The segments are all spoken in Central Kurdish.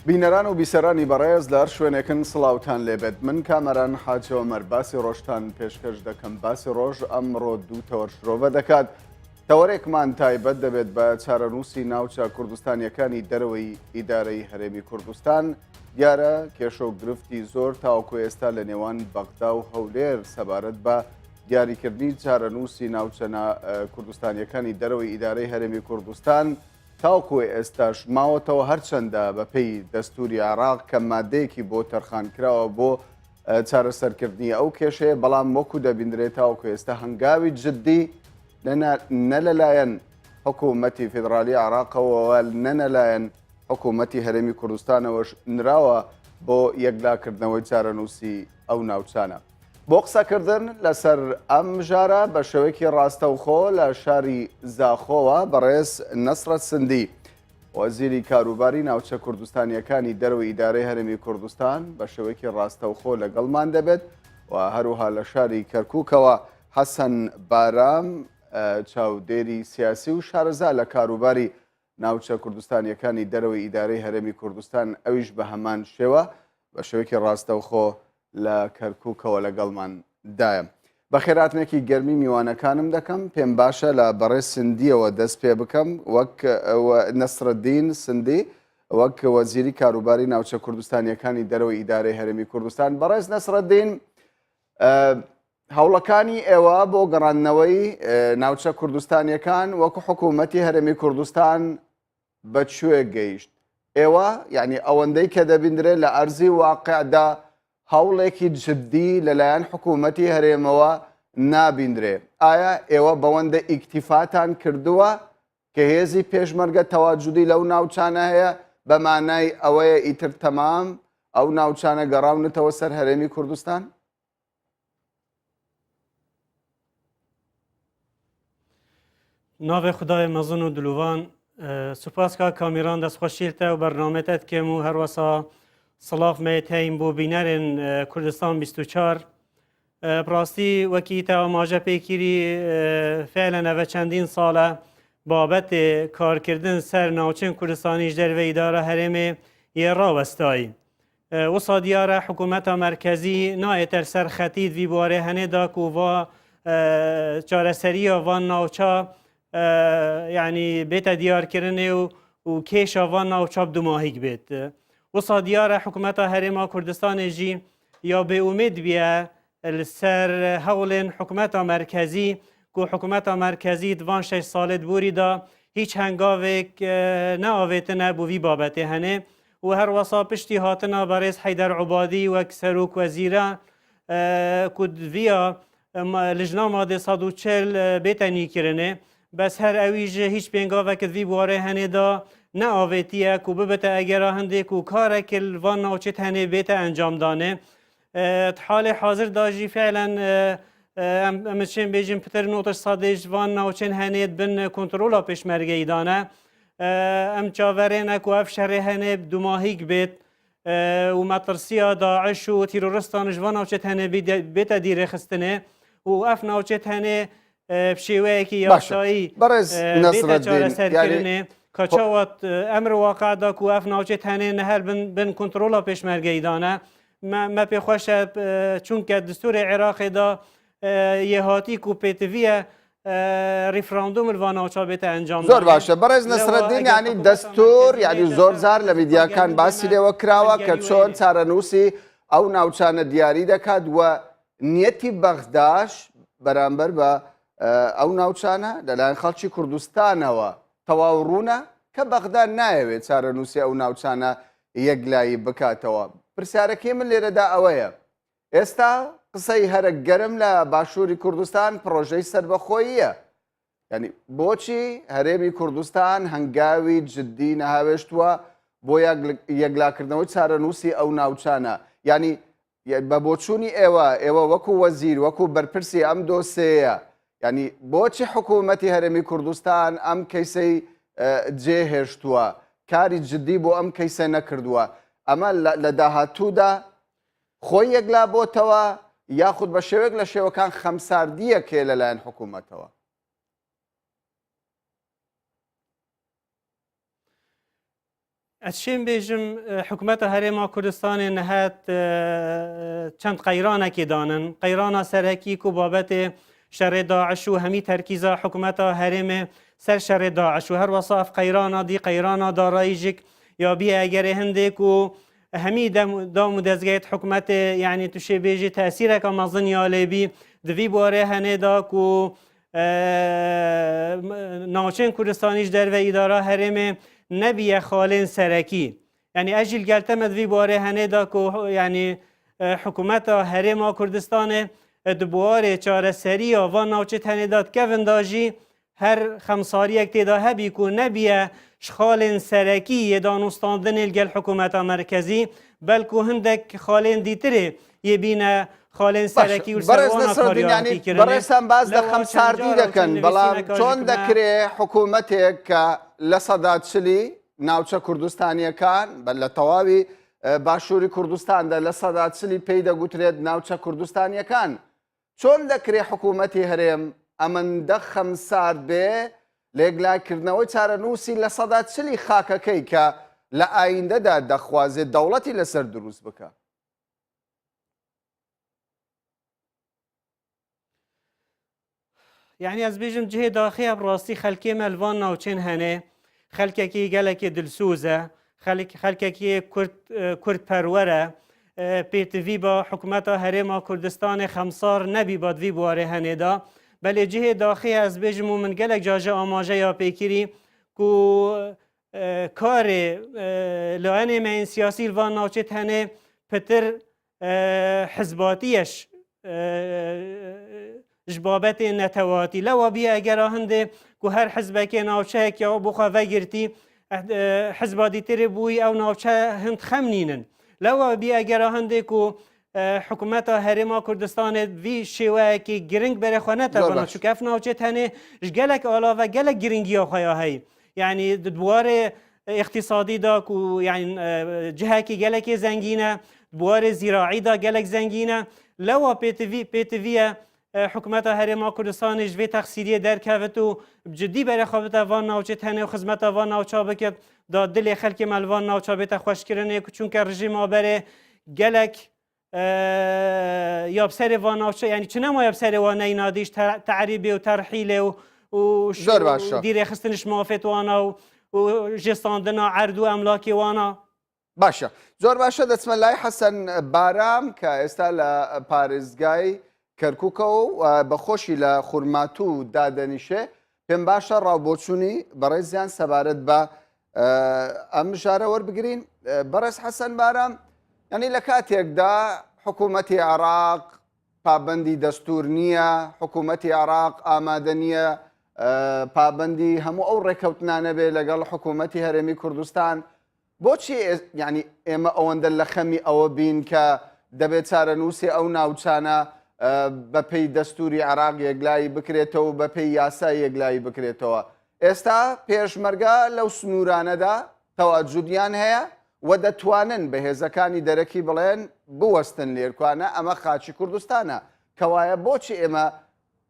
بینەران و بیسەرانی بەڕێز لە هەر شوێنێکن سڵاوتان لێبێت. من کامەران حاجەوە مەرباسی ڕۆژتان پێشکەش دەکەم. باسی ڕۆژ ئەمڕۆ دوو تەوەرشرۆڤە دەکات. تەوەرێکمان تایبەت دەبێت بە چارەنووسی ناوچە کوردستانیەکانی دەرەوەی ئیدارەی هەرێمی کوردستان. دیارە کێشە و گرفتی زۆر تاوەکو ئێستا لە نێوان بەغدا و هەولێر سەبارەت بە دیاریکردنی چارەنووسی ناوچە کوردستانیەکانی دەرەوەی ئیدارەی هەرێمی کوردستان تاوکو ئێستاش ماوەتەوە هەرچەندە بەپێی دەستوری عێراق کە مادەیەکی بۆ تەرخانکراوە بۆ چارەسەرکردنی ئەو کێشەیە، بەڵام وەکو دەبیندرێت تاوکو ئێستا هەنگاوی جددی نە لەلایەن حکوومەتی فێدرالی عێراقەوە نە لەلایەن حکوومەتی هەرێمی کوردستانەوەش نراوە بۆ یەکلاکردنەوەی چارەنووسی ئەو ناوچانە. بۆ قسەکردن لەسەر ئەم ژارە بە شێوەیەکی ڕاستەوخۆ لە شاری زاخۆوە بەڕێز نەسرەت سندی، وەزیری کاروباری ناوچە کوردستانیەکانی دەرەوەی ئیدارەی هەرێمی کوردستان بە شێوەیەکی ڕاستەوخۆ لەگەڵمان دەبێت و هەروها لە شاری کەرکووکەوە حەسەن بارام چاودێری سیاسی و شارەزا لە کاروباری ناوچە کوردستانیەکانی دەرەوەی ئیدارەی هەرێمی کوردستان ئەویش بە هەمان شێوە بە شێوەیەکی ڕاستەوخۆ لە کەرکووکەوە لەگەڵمان دایە. بە خێراتنێکی گەرمی میوانەکانم دەکەم. پێم باشە لە بەڕێز سندیەوە دەست پێ بکەم وەک نەسرەدین سندی وەک وەزیری کاروباری ناوچە کوردستانیەکانی دەرەوەی ئیدارەی هەرێمی کوردستان. بەڕێز نەسرەدین، هەوڵەکانی ئێوە بۆ گەڕاندنەوەی ناوچە کوردستانیەکان وەکو حکوومەتی هەرێمی کوردستان بەکوێ گەیشت؟ ئێوە یعنی ئەوەندەی کە دەبیندرێت لە ئەرزی واقعدا هەوڵێکی جددی لەلایەن حکوومەتی هەرێمەوە نابیندرێ. ئایا ئێوە بەوەندە ئیکتیفاتان کردووە کە هێزی پێشمەرگە تەواجودی لەو ناوچانە هەیە بە مانای ئەوەیە ئیتر تەمام ئەو ناوچانە گەڕاونەتەوە سەر هەرێمی کوردستان؟ ناوێ خدای مەزن و دلوان، سوپاس کا کامیران دەستخۆشیلتە و بەرنامەتت کێم و هەروەسا سڵاف مەیت هەین بۆ بینەرێن کوردستان 24. بڕاستی وەکی تاوەماژە پێگیری فعلەن ئەvە چەندین ساڵە بابەتێ کارکردن سەر ناوچەن کوردستانیش دەرەوەی ئیدارە هەرێمێ ڕاوەستایی. وسا دیارە حکوومەتە مەرکەزی نایەتەر سەر خەتیت وی بوارێ هەنێدا و وا چارەسەریە وان ناوچە یعنی بێتە دیارکردنێ و کێشە وان ناوچە دوماهیک بێت. وسا دیارە حکوومەتە هەرێما کوردستانێژی یا بێئومید بیە لەسەر هەوڵێن حکوومەتە مەرکەزی و حکوومەتە مەرکەزی دوان 6 ساڵێت بوریدا هیچ هەنگاوێک نەئاوێتنە بۆ وی بابەتێ هەنێ و هەروەسا پشتی هاتنە بەڕێز حەیدەر عوبادی وەک سەرۆک وەزیرە کودڤە لژنا مادێ 140 بێتە نیکردنێ، بەس هەر ئەویژ هیچ پێنگاوەکت وی بوارێ هەنێدا نەئاوێتیە و ببێتە ئەگەرا هەندێک و کارێک وان ناوچێت هەنێ بێتە ئەنجامدانێ. حالێ حاضر داژی فعلەن ئەمەچێن بێژین پتر نۆتش سادێژ وان ناوچێن هەنێت بن کۆنترۆلا پێشمەرگەیدانە ئەم چاوەرێنەک و ئەف شەڕێ هەنێ دوماهیک بێت و مەترسیە داعش و تیرۆریستانش وان ناوچێت هەنێ بێتە دیرێخستنێ و ئەف ناوچێت هەنێ شێوەیەکی یاسایی بێتە چارەسەرکردنێ کەچەوەت ئەمر واقعدا و ئەف ناوچێت هەنێ نەهەر بن کۆنترۆلا پێشمەرگەیدانە. مە پێخۆشە چونکە دستوری عێراقیدا یەهاتی و پێتڤە ریفراندوم وان ناوچە بێتە ئەنجام. زۆر باشە. بەڕێز نەسرەدین، ینی دەستور ینی زۆر جار لە میدیاکان باسی لێوە کراوە کە چۆن چارەنووسی ئەو ناوچانە دیاری دەکات و نیەتی بەغداش بەرامبەر بە ئەو ناوچانە لەلایەن خەڵکی کوردستانەوە تەواو ڕوونە کە بەغدا نایەوێت چارەنووسی ئەو ناوچانە یەکلایی بکاتەوە. پرسیارەکەی من لێرەدا ئەوەیە، ئێستا قسەی هەرە گەرم لە باشووری کوردستان پرۆژەی سەربەخۆییە، ینی بۆچی هەرێمی کوردستان هەنگاوی جددی نەهاوێشتووە بۆ یەکلاکردنەوەی چارەنووسی ئەو ناوچانە؟ ینی بە بۆچوونی ئێوە وەکو وەزیر وەکو بەرپرسی ئەم دۆسەیە، ینی بۆچی حکوومەتی هەرێمی کوردستان ئەم کەیسەی جێهێشتووە، کاری جددی بۆ ئەم کەیسە نەکردووە؟ ئەمە لە داهاتوودا خۆی یەکلا بۆتەوە یاخود بە شێوەیەک لە شێوەکان خەمساردیە کێ لەلایەن حکوومەتەوە؟ ئەچێن بێژم حکوومەتە هەرێما کوردستانی نەهات چەند قەیرانێکی دانن قەیرانە سەرەکی و بابەتێ شەڕێ داعش و هەمی تەرکیزە حکوومەتە هەرێمێ سەر شەڕێ داعش و هەروەسا ئەف قەیرانە دی قەیرانە داراییژێک یا بی ئەگەرێ هەندێک و هەمی دام و دەستگایت حکوومەتێ یعنی تووشێ بێژی تەسیرێکە مەزن یا لێبی دوی بۆرێ هەنێداک و ناوچەین کوردستانیش دەروە ئیدارە هەرێمێ نەبیە خاڵێن سەرەکی یعنی ئەژیل گەلتەمە دوی بۆرێ هەنێداک و یعنی حکوومەتە هەرێما کوردستانێ دبوارێ چارەسەری ئاوا ناوچێت هەنێدات کەڤنداژی هەر خەمساریەک تێدا هەبی و نەبیە خاڵێن سەرەکی یێدانوستاندنێ گەل حکوومەتە مەرکەزی بەلکو هەندێک خاڵێن دیترێ یێبینە خاڵێن سەرەکی و بەڕێستان باز لە خەمساردی دەکەن بەڵام چۆن دەکرێ حکوومەتێک کە لە سەداچلی ناوچە کوردستانیەکان لە تەواوی باشووری کوردستاندا لە سەداچلی پێی دەگوترێت ناوچە کوردستانیەکان چۆن دەکرێ حکوومەتی هەرێم ئەمەندە خەمسار بێ لێگلاکردنەوەی چارەنووسی لە سەداچلی خاکەکەی کە لە ئایندەدا دەخوازێت دەوڵەتی لەسەر دروست بکە؟ یعنی ئەس بێژم جهێ داخەیە بڕاستی خەلکێ مەلوان ناوچێن هەنێ خەلکێکی گەلێکی دلسوزە خەلکێکی کورد پەروەرە پێتڤی بە حکوومەتە هەرێما کوردستانی خەمسار نەبی بە دوی بوارێ هەنێدا بەلێ جهێ داخەیە ئەس بێژم و من گەلێک جاژە ئاماژە یا پێکیری و کارێ لایەنێ مەین سیاسی لڤان ناوچێت هەنێ پتر حزباتیەش ji babetê netewatî lewa biye egera hindê ku her hizbekê navçeyek ya bixwe vegirtî hizba dîtirê bûyî ew navçe hind xemnînin lewa biye egera hindê ku hikûmeta Herêma Kurdistanê vî şêweyekî giring berê xwe netevana çûk ev navçe tenê ji gelek alave gelek giringiya xwe ya heye yanî di dwarê اقتصادی دا ku yani cihekî gelekê zengîn e dwarê zîraî da gelek zengîn e lewa pêtiviye حکوومەتە هەرێما کوردستانی ji vê texsîriyê derkevit û cidî berexwebite van navçê tenê û xizmeta van navça bike da dilê xelkê me li van navça bête xweşkirinê ku çûnke rejîma berê gelek ya serê van navça yanî çi nemaye serê wan neyînadî ji terîbê û terhîlê û dîrê xistin ji mafêt wana û ji standina erd û emlakê wana. باشە زۆر باشە دەچمە لای حەسەن بارام کە ئێستا لە پارێزگای کەرکووکەوە و بەخۆشی لە خورماتوو دادەنیشێ پێم باشە ڕاوبۆچوونی بەڕێزیان سەبارەت بە ئەم ژارە وەربگرین بەڕێز حەسەن بارام یعنی لە کاتێکدا حکوومەتی عێراق پابەندی دەستور نییە حکوومەتی عێراق ئامادە نییە پابەندی هەموو ئەو ڕێکەوتنانە بێ لەگەڵ حکوومەتی هەرێمی کوردستان بۆچی ینی ئێمە ئەوەندە لە خەمی ئەوە بین کە دەبێت چارەنووسی ئەو ناوچانە بەپێی دەستوری عێراق یەکلایی بکرێتەوە بەپێی یاسای یەکلایی بکرێتەوە ئێستا پێشمەرگە لەو سنوورانەدا تەواجودیان هەیە و دەتوانن بەهێزەکانی دەرەکی بڵێن بوەستن لێرکوانە ئەمە خاچی کوردستانە کەوایە بۆچی ئێمە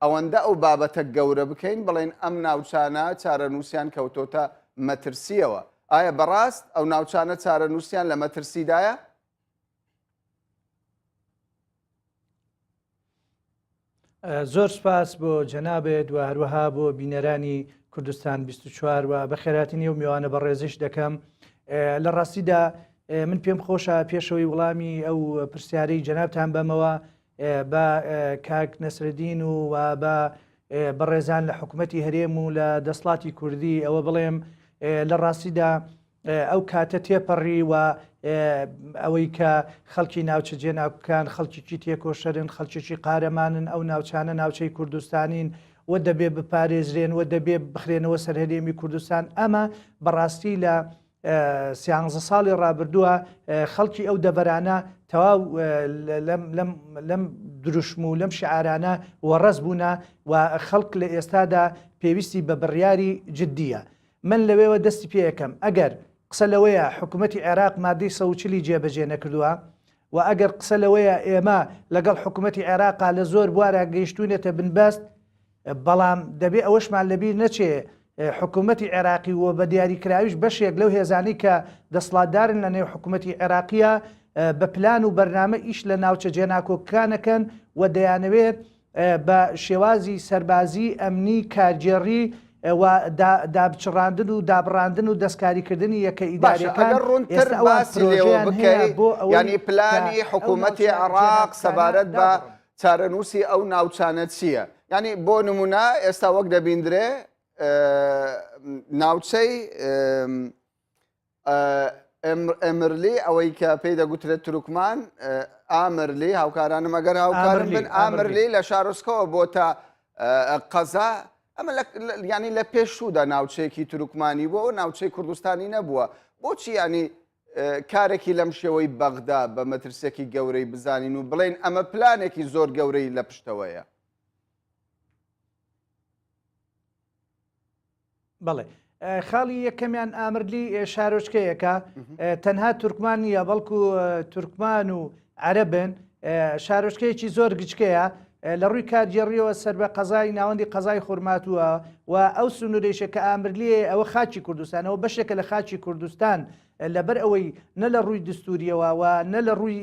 ئەوەندە ئەو بابەتە گەورە بکەین بڵێن ئەم ناوچانە چارەنووسیان کەوتۆتە مەترسیەوە ئایا بەڕاست ئەو ناوچانە چارەنووسیان لە مەترسیدایە؟ زۆر سپاس بۆ جەنابێت و هەروەها بۆ بینەرانی کوردستان 24 و بە خێراتنی و میوانە بە ڕێزش دەکەم لە ڕاستیدا من پێم خۆشە پێشەوەی وەڵامی ئەو پرسیارەی جەنابتان بەمەوە بە کاک نەسرەدین و بە بەڕێزان لە حکوومەتی هەرێم و لە دەسڵاتی کوردی ئەوە بڵێم لە ڕاستیدا ئەو کاتە تێپەڕی و ئەوەی کە خەڵکی ناوچە جێناوکان خەڵکیی تێکۆشەرن خەڵکیی قارەمانن ئەو ناوچانە ناوچەی کوردستانین و دەبێ بپارێزرێن و دەبێ بخرێنەوە سەرهەرێمی کوردستان ئەمە بەڕاستی لە 13 ساڵی ڕابردووە خەڵکی ئەو دەبەرانە تەواو لەم دروشم و لەم شعارانە وەڕەز بوونە و خەڵک لە ئێستادا پێویستی بە بڕیاری جددیە من لەوێوە دەستی پێ یەکەم ئەگەر قسە لەوەیە حکوومەتی عێراق مادەی 140 جێبەجێ نەکردووە و ئەگەر قسە لەوەیە ئێمە لەگەڵ حکوومەتی عێراقا لە زۆر بوارە گەیشتوونێتە بنبەست بەڵام دەبێ ئەوەشمان لەبیر نەچێ حکوومەتی عێراقی و بە دیاریکراویش بەشێک لەو هێزانی کە دەسڵاتدارن لە نێو حکوومەتی عێراقیە بە پلان و بەرنامە ئیش لە ناوچە جێناکۆکانەکەن و دەیانەوێت بە شێوازی سەربازی ئەمنی کارجێڕی و دابچڕاندن و دابڕاندن و دەستکاریکردنی یەکە ئیدارەکان ڕوونتر باسی لێوە بکەیت ینی پلانی حکوومەتی عێراق سەبارەت بە چارەنووسی ئەو ناوچانە چییە؟ ینی بۆ نمونە ئێستا وەک دەبیندرێ ناوچەی ئەمرلی ئەوەی کە پێی دەگوترێت تورکمان ئامرلی هاوکارانم ئەگەر هاوکارم بن ئامرلی لە شارۆچکەوە بۆ تا قەزا ئەمە ینی لە پێشوودا ناوچەیەکی تورکمانی بووە و ناوچەی کوردستانی نەبووە بۆچی ینی کارێکی لەم شێوەی بەغدا بە مەترسێکی گەورەی بزانین و بڵێن ئەمە پلانێکی زۆر گەورەی لە پشتەوەیە. بەڵێ خاڵی یەکەمیان ئامرلی شارۆچکەیەکە تەنها تورکمان نیە بەڵکو تورکمان و عەرەبن شارۆچکەیەکی زۆر گچکەیە لە ڕووی کارجێڕیەوە سەر بە قەزای ناوەندی قەزای خورماتووە و ئەو سنوورێشە کە ئامرلیە ئەوە خاچی کوردستانەوە بەشێکە لە خاچی کوردستان لەبەر ئەوەی نە لە ڕووی دستوریەوە و نە لە ڕووی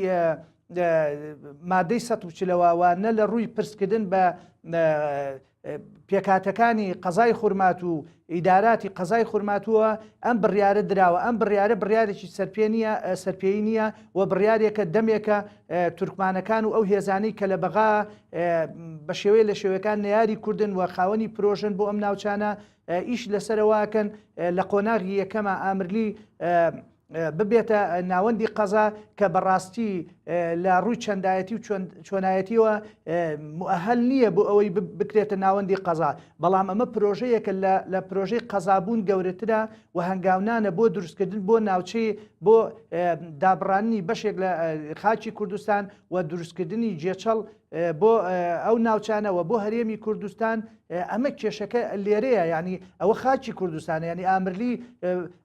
مادەی ١40ەوە و نە لە ڕووی پرسکردن بە پێکاتەکانی قەزای خورمات و ئیداراتی قەزای خورماتووە ئەم بڕیارە دراوە ئەم بڕیارە بڕیارێکی سەرپێی نییە و بڕیارێکە دەمێکە تورکمانەکان و ئەو هێزانەی کە لە بەغا بە شێوەیە لە شێوەکان نەیاری کوردن و خاوەنی پرۆژن بۆ ئەم ناوچانە ئیش لەسەرەواکەن لە قۆناغی یەکەمە ئامرلی ببێتە ناوەندی قەزا کە بەڕاستی لە ڕووی چەندایەتی و چۆنایەتیەوە مؤهل نییە بۆ ئەوەی بکرێتە ناوەندی قەزا بەڵام ئەمە پرۆژەیەکە لە پرۆژەی قەزابوون گەورەترە و هەنگاونانە بۆ دروستکردن بۆ ناوچەی بۆ دابڕانی بەشێک لە خاچی کوردستان و دروستکردنی جێچەڵ بۆ ئەو ناوچانەوە بۆ هەرێمی کوردستان ئەمە کێشەکە لێرەیە ینی ئەوە خاچی کوردستانە ینی ئامرلی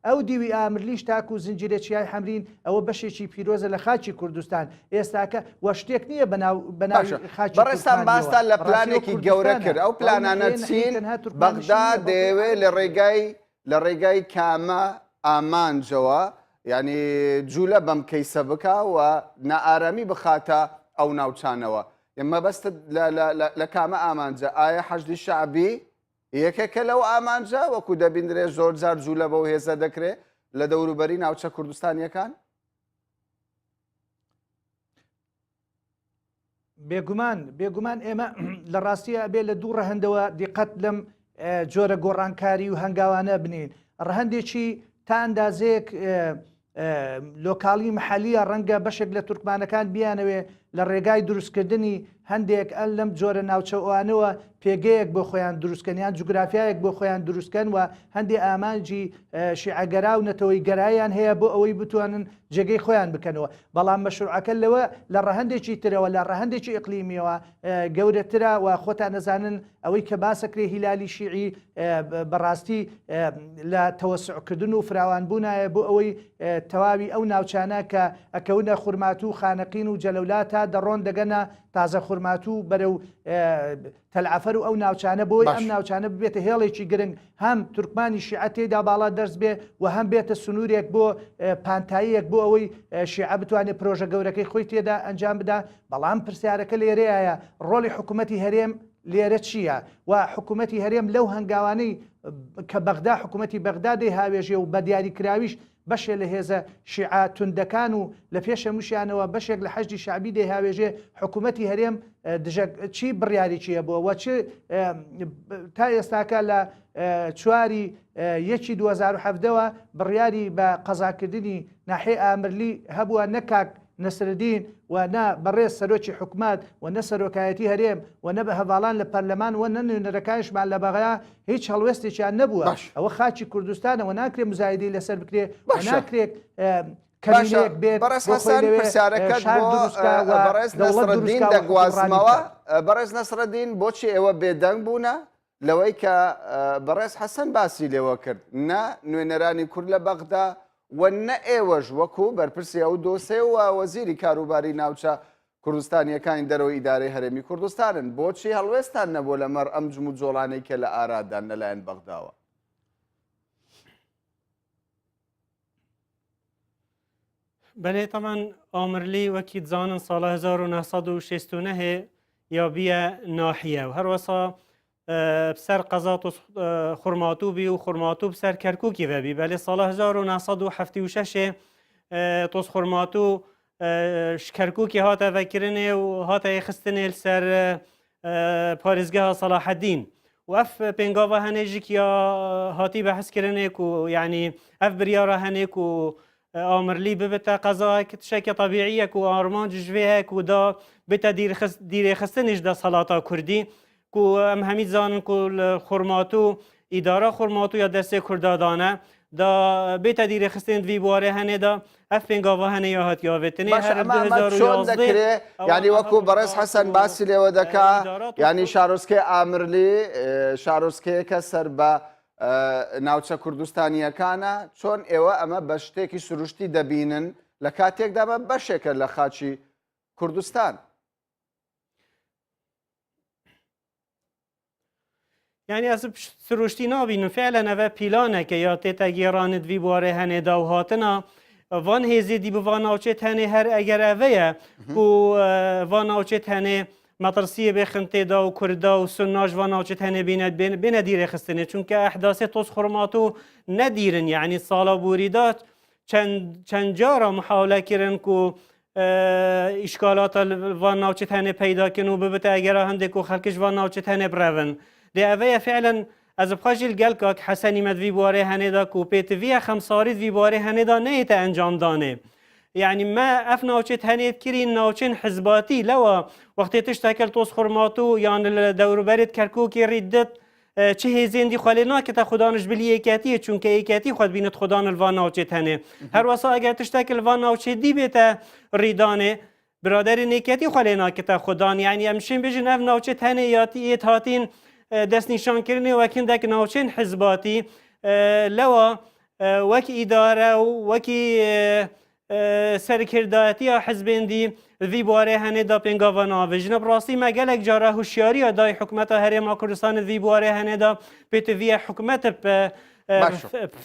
ئەو دیوی ئامرلیش تاکو و زنجیرەچیای حەمرین ئەوە بەشێکی پیرۆزە لە خاچی کوردستان ئێستاکە وە شتێک نییە بەناو خاچی بەڕێستان باستا لە پلانێکی گەورە کرد ئەو پلانانە چین بەغدا دەیەوێت لە ڕێگای کامە ئامانجەوە ینی جوولە بەم کەیسە بکە و نائارامی بخاتە ئەو ناوچانەوە ئێمە بەستە لە کامە ئامانجە ئایا حەشدی شعبی یەکێکە لەو ئامانجە وەکو دەبیندرێت زۆر جار جوولە بەو هێزە دەکرێت لە دەوروبەری ناوچە کوردستانیەکان؟ بێگومان ئێمە لە ڕاستیە بێ لە دوو ڕەهەندەوە دیقەت لەم جۆرە گۆڕانکاری و هەنگاوانە بنین ڕەهەندێکی تا ئەندازەیەک لۆکاڵی محەلیە ڕەنگە بەشێک لە تورکمانەکان بیانەوێ لە ڕێگای دروستکردنی هەندێک ئەل لەم جۆرە ناوچەوانەوە پێگەیەک بۆ خۆیان دروستکەنیان جوگرافیایەک بۆ خۆیان دروستکەن و هەندێک ئامانجی شیعەگەرا و نەتەوەی گەرایان هەیە بۆ ئەوەی بتوانن جێگەی خۆیان بکەنەوە بەڵام مەشروعەکە لەوە لە ڕەهەندێکی ترەوە لە ڕەهەندێکی ئیقلیمیەوە گەورەترە و خۆتان نەزانن ئەوەی کە باسەکرێ هیلالی شیعی بەڕاستی لە تەوەسعکردن و فراوانبوونایە بۆ ئەوەی تەواوی ئەو ناوچانە کە ئەکەونە خورماتوو خانەقین و جەلەولاتە دەڕۆن دەگەنە تازە خورماتوو بەرەو تەلعەفەر و ئەو ناوچانە بۆی ئەم ناوچانە ببێتە هێڵێکی گرنگ هەم تورکمانی شیعە تێدا باڵا دەرز بێ و هەم بێتە سنوورێک بۆ پانتاییەک بۆ ئەوەی شیعە بتوانێت پرۆژە گەورەکەی خۆی تێدا ئەنجام بدا بەڵام پرسیارەکە لێرەیە ڕۆڵی حکوومەتی هەرێم لێرە چییە و حکوومەتی هەرێم لەو هەنگاوانەی کە بەغدا حکوومەتی بەغدا دەیهاوێژێ و بە دیاریکراویش بەشێ لە هێزە شیعە توندەکان و لە پێشە موشیانەوە بەشێک لە حەشدی شعبی دەیهاوێژێ حکوومەتی هەرێم چی بڕیاری چییە بووە و چ تا ئێستاکە لە چواری 2007ەوە بڕیاری بە قەزاکردنی ناحێ ئامرلی هەبووە نەکاک نەسرەدین و نە بەڕێز سەرۆکی حکومات و نە سەرۆکایەتی هەرێم و نە بە هەواڵان لە پەرلەمان و نە نوێنەرەکانشمان لە بەغا هیچ هەڵوێستێکیان نەبووە ئەوە خاچی کوردستانەوە ناکرێت مزایدەی لەسەر بکرێ ناکرێت کەمینەیەک بێت بەڕێز حەسەن پرسیارەکەت بەڕێز نەسرەدین دەگوازمەوە بەڕێز نەسرەدین بۆچی ئێوە بێدەنگ بوونە لەوەی کە بەڕێز حەسەن باسی لێوە کرد نە نوێنەرانی کورد لە بەغدا و نە ئێوەش وەکو بەرپرسی ئەو دۆسێ و وەزیری کاروباری ناوچە کوردستانیەکانی دەرەوەی ئیدارەی هەرێمی کوردستانن بۆچی هەڵوێستان نەبوو لەمەڕ ئەم جم و جۆڵانەی کە لە ئارادان لەلایەن بەغداوە؟ بله طبعا آمرلی وکی زانن سال 1969 یا بیا ناحیه و هر وسا بسر قضات خرماتو بی و خرماتو بسر کرکوکی و بی بله سال 1976 توس خرماتو کرکوکی هاتا وکرنه و هاتا خستنه لسر پارزگاه صلاح الدین و اف پنگاوا هنجی کیا هاتی بحث کرنه کو یعنی اف بریارا هنه کو آمرلی ببتا قضا کتشک طبیعیه کو آرمان جوه کو دا بتا دیر خستنش دا صلاتا کردی کو ام همید زانن کو خرماتو اداره خرماتو یا دسته کردادانه دا بتا دیر خستن وی بواره هنه دا اف پنگاوا هنه یا هات یاوتنی هر 2011 یعنی وکو برز حسن باسی لیو دکا یعنی شاروسکی آمرلی شاروسکی کسر با ناوچە کوردستانیەکانە چۆن ئێوە ئەمە بە شتێکی سروشتی دەبینن لە کاتێکدا بە بەشێکە لە خاچی کوردستان. یعنی از سروشتی نابینن فعلا اوه پیلانه که یا تیتا گیراند وی باره هنه دا و هاتنا وان هیزی دی بوان آوچه تنه هر اگر اوه کو وان آوچه تنه مطرسیه بخنته دا و کردا و سناج و ناوچت هنه بینه دیره خستنه چون که احداث توس خرماتو ندیرن یعنی سالا بوریدات چند جارا محاوله کرن که اشکالات و ناوچت هنه پیدا کنو ببته اگر هنده که خلکش و ناوچت هنه برون ده اوه فعلا از بخاجل گل که حسنی مدوی باره هنه دا که پیتوی خمسارید وی باره هنه دا نیت انجام دانه يعني ما اف ناوچت هنيت كرين ناوچن حزباتي لو وقت تشتكل توس خرماتو يعني الدور برد كركوكي ردت چه هزين دي خالينا كتا خدانش بلي ايكاتي چونك ايكاتي خود بينت خدان الوان ناوچت هنه هر وسا اگر تشتكل الوان ناوچت دي بيتا ريدانه برادر نيكاتي خالينا كتا خدان يعني امشين بجن اف ناوچت هنه ياتي هاتين دست نشان كرني وكن دك ناوچن حزباتي لو وكي اداره وكي سرکرداتی حزبندی وی باره هنه دا پنگاوا ناویجن براستی مگلک جاره هوشیاری دای حکومت هرم کردستان وی باره هنه دا بیت وی حکومت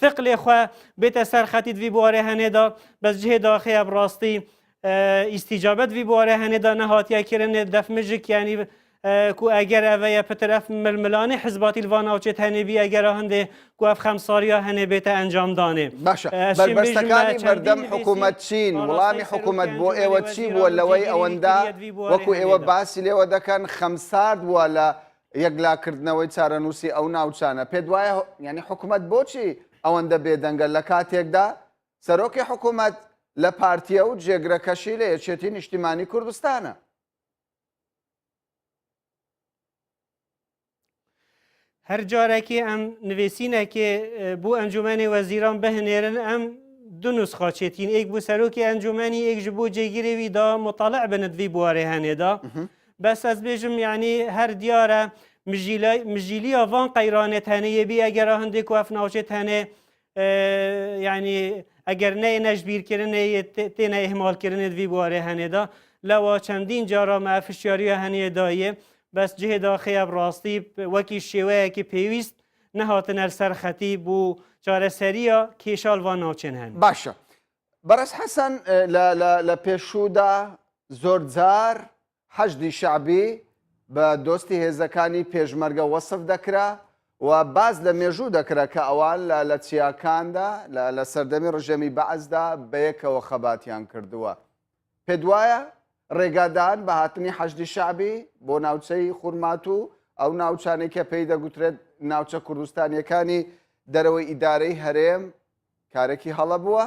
ثقل خو بیت سرخطید وی باره هنه دا بس جه داخل براستی استجابت وی باره هنه دا نهاتیه کرن دف مجک یعنی کو اگر اوه پترف ململانه حزباتی الوانا وچت هنه بی اگر هنده کو اف خمساریا هنه بیت انجام دانه باشا بربستکانی بردم حکومت چین وڵامی حکومت بۆ ئێوە چی بووە لەوەی ئەوەندا وەکو ئێوە باسی لێوە دەکەن خەمسارد بووە لە یەکلاکردنەوەی چارەنووسی ئەو ناوچانە پێت وایە یعنی حکومت بۆچی ئەوەندە بێدەنگە لە کاتێکدا سەرۆکی حکومت لە پارتیە و جێگرەکەشی لە یەکێتی نیشتیمانی کوردستانە. هر جاره که ام نویسینه که بو انجمن وزیران بهنیرن ام دو نسخه چتین ایک بو سروکی انجمنی ایک جبو جگیری وی دا مطالع بند وی بواره هنه دا بس از بیجم یعنی هر دیاره مجیلی آوان قیرانت هنه بی اگر هنده که افناوچت هنه یعنی اگر نه نجبیر کرنه تینه احمال کرنه وی بواره هنه دا لوا چندین جارا معفشیاری هنه دایه بس جه داخل براستی وکی شیوه که پیویست نهاتن السرخطی بو چاره سریا کیشال و ناوچن هن. باشه. برس حسن لپیشودا زوردزار حشدی شعبی با دوستی هزکانی پیشمرگا وصف دکرا و باز لمیجو دکرا که اول لچیاکان دا لسردمی رجمی بعض دا بیک و خباتیان کردوا. پدوایا ڕێگادان بە هاتنی حەشدی شعبی بۆ ناوچەی خورماتو ئەو ناوچانێکە پێی دەگوترێت ناوچە کوردستانیەکانی دەرەوەی ئیدارەی هەرێم کارێکی هەڵە بووە؟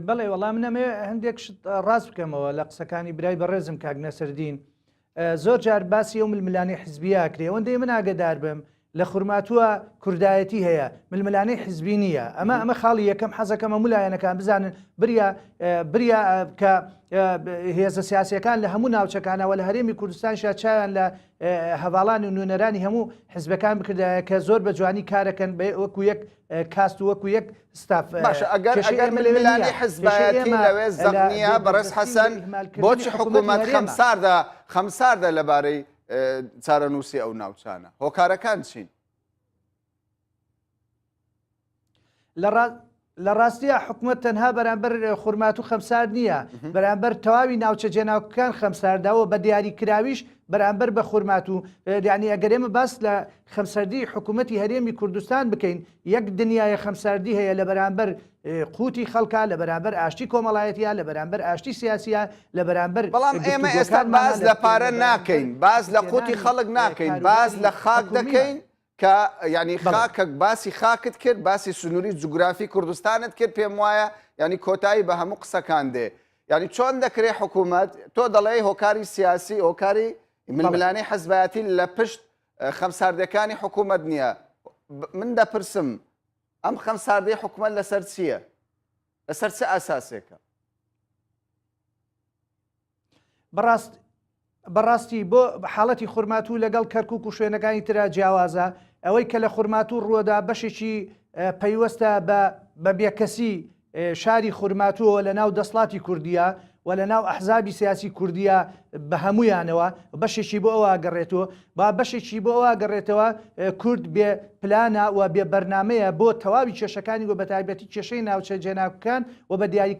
بەڵێ وەڵام نەمێ هەندێک ڕاست بکەمەوە لە قسەکانی برای بەڕێزم کاک نەسەردین زۆر جار باسی ئەو ململانەی حزبیا کرێ ئەوەندەی من ئاگدار بم لە خورماتووە کوردایەتی هەیە ململانەی حزبی نییە ئەمە خاڵی یەکەم حەزەکەمە مولایەنەکان بزانن بریا کە هێزە سیاسیەکان لە هەموو ناوچەکانەوە لە هەرێمی کوردستانشا چیان لە هەواڵانی و نوێنەرانی هەموو حزبەکان بکردایە کە زۆر بە جوانی کارەکەن وەکو یەک کاست و وەکو یەک ستاف. باشە ئەگەر ململانی حزبایەتی لەوێ زەقنیە بەڕێز حەسەن بۆچی حکوومەت خەمساردە لەبارەی چارەنووسی ئەو ناوچانە هۆکارەکان چین؟ لە ڕاستیە حکوومەت تەنها بەرامبەر خورمات و خەمسار نییە بەرامبەر تەواوی ناوچە جێناوەکان خەمسارداوە بە دیاری کراویش بەرامبەر بە خورمات و یعنی ئەگەر ئێمە باس لە خەمسەردی حکوومەتی هەرێمی کوردستان بکەین یەک دنیای خەمساردی هەیە لە بەرامبەر قوتی خەڵکا لە بەرامبەر ئاشتی کۆمەڵایەتیە لە بەرامبەر ئاشتی سیاسیە لە بەرامبەر بەڵام ئێمە ئێستا باز لە پارە ناکەین باز لە قوتی خەڵک ناکەین باز لە خاک دەکەین کە ینی خاکە باسی خاکت کرد باسی سنووری جوگرافی کوردستانت کرد پێم وایە ینی کۆتایی بە هەموو قسەکان دێ ینی چۆن دەکرێت حکوومەت تۆ دەڵێ هۆکاری سیاسی هۆکاری ململانەی حەزبایەتی لە پشت خەمساردەکانی حکوومەت نییە من دەپرسم ئەم خەمساردەی حکوومەت لەسەر چییە لەسەر چه ئاساسێکە بەڕاستی بۆ حاڵەتی خورمات و لەگەڵ کەرکک و شوێنەکانی تررا جیاوازە ئەوەی کە لە خورمات و ڕووەدا بەشێکی پەیوەستە بە بێکەسی شاری خورماتووە لە ناو دەسڵاتی کوردیە و لە ناو ئەحزابی سیاسی کوردیە بە هەمویانەوە بەشێکی بۆ ئەوە گەڕێتەوە با بەشێکی بۆ ئەوە گەڕێتەوە کورد بێ پلانە و بێ بەرنمەیە بۆ تەواوی کێشەکانی و بە تایبەتی کێشەی ناوچە جێناوەکان و بە دیاری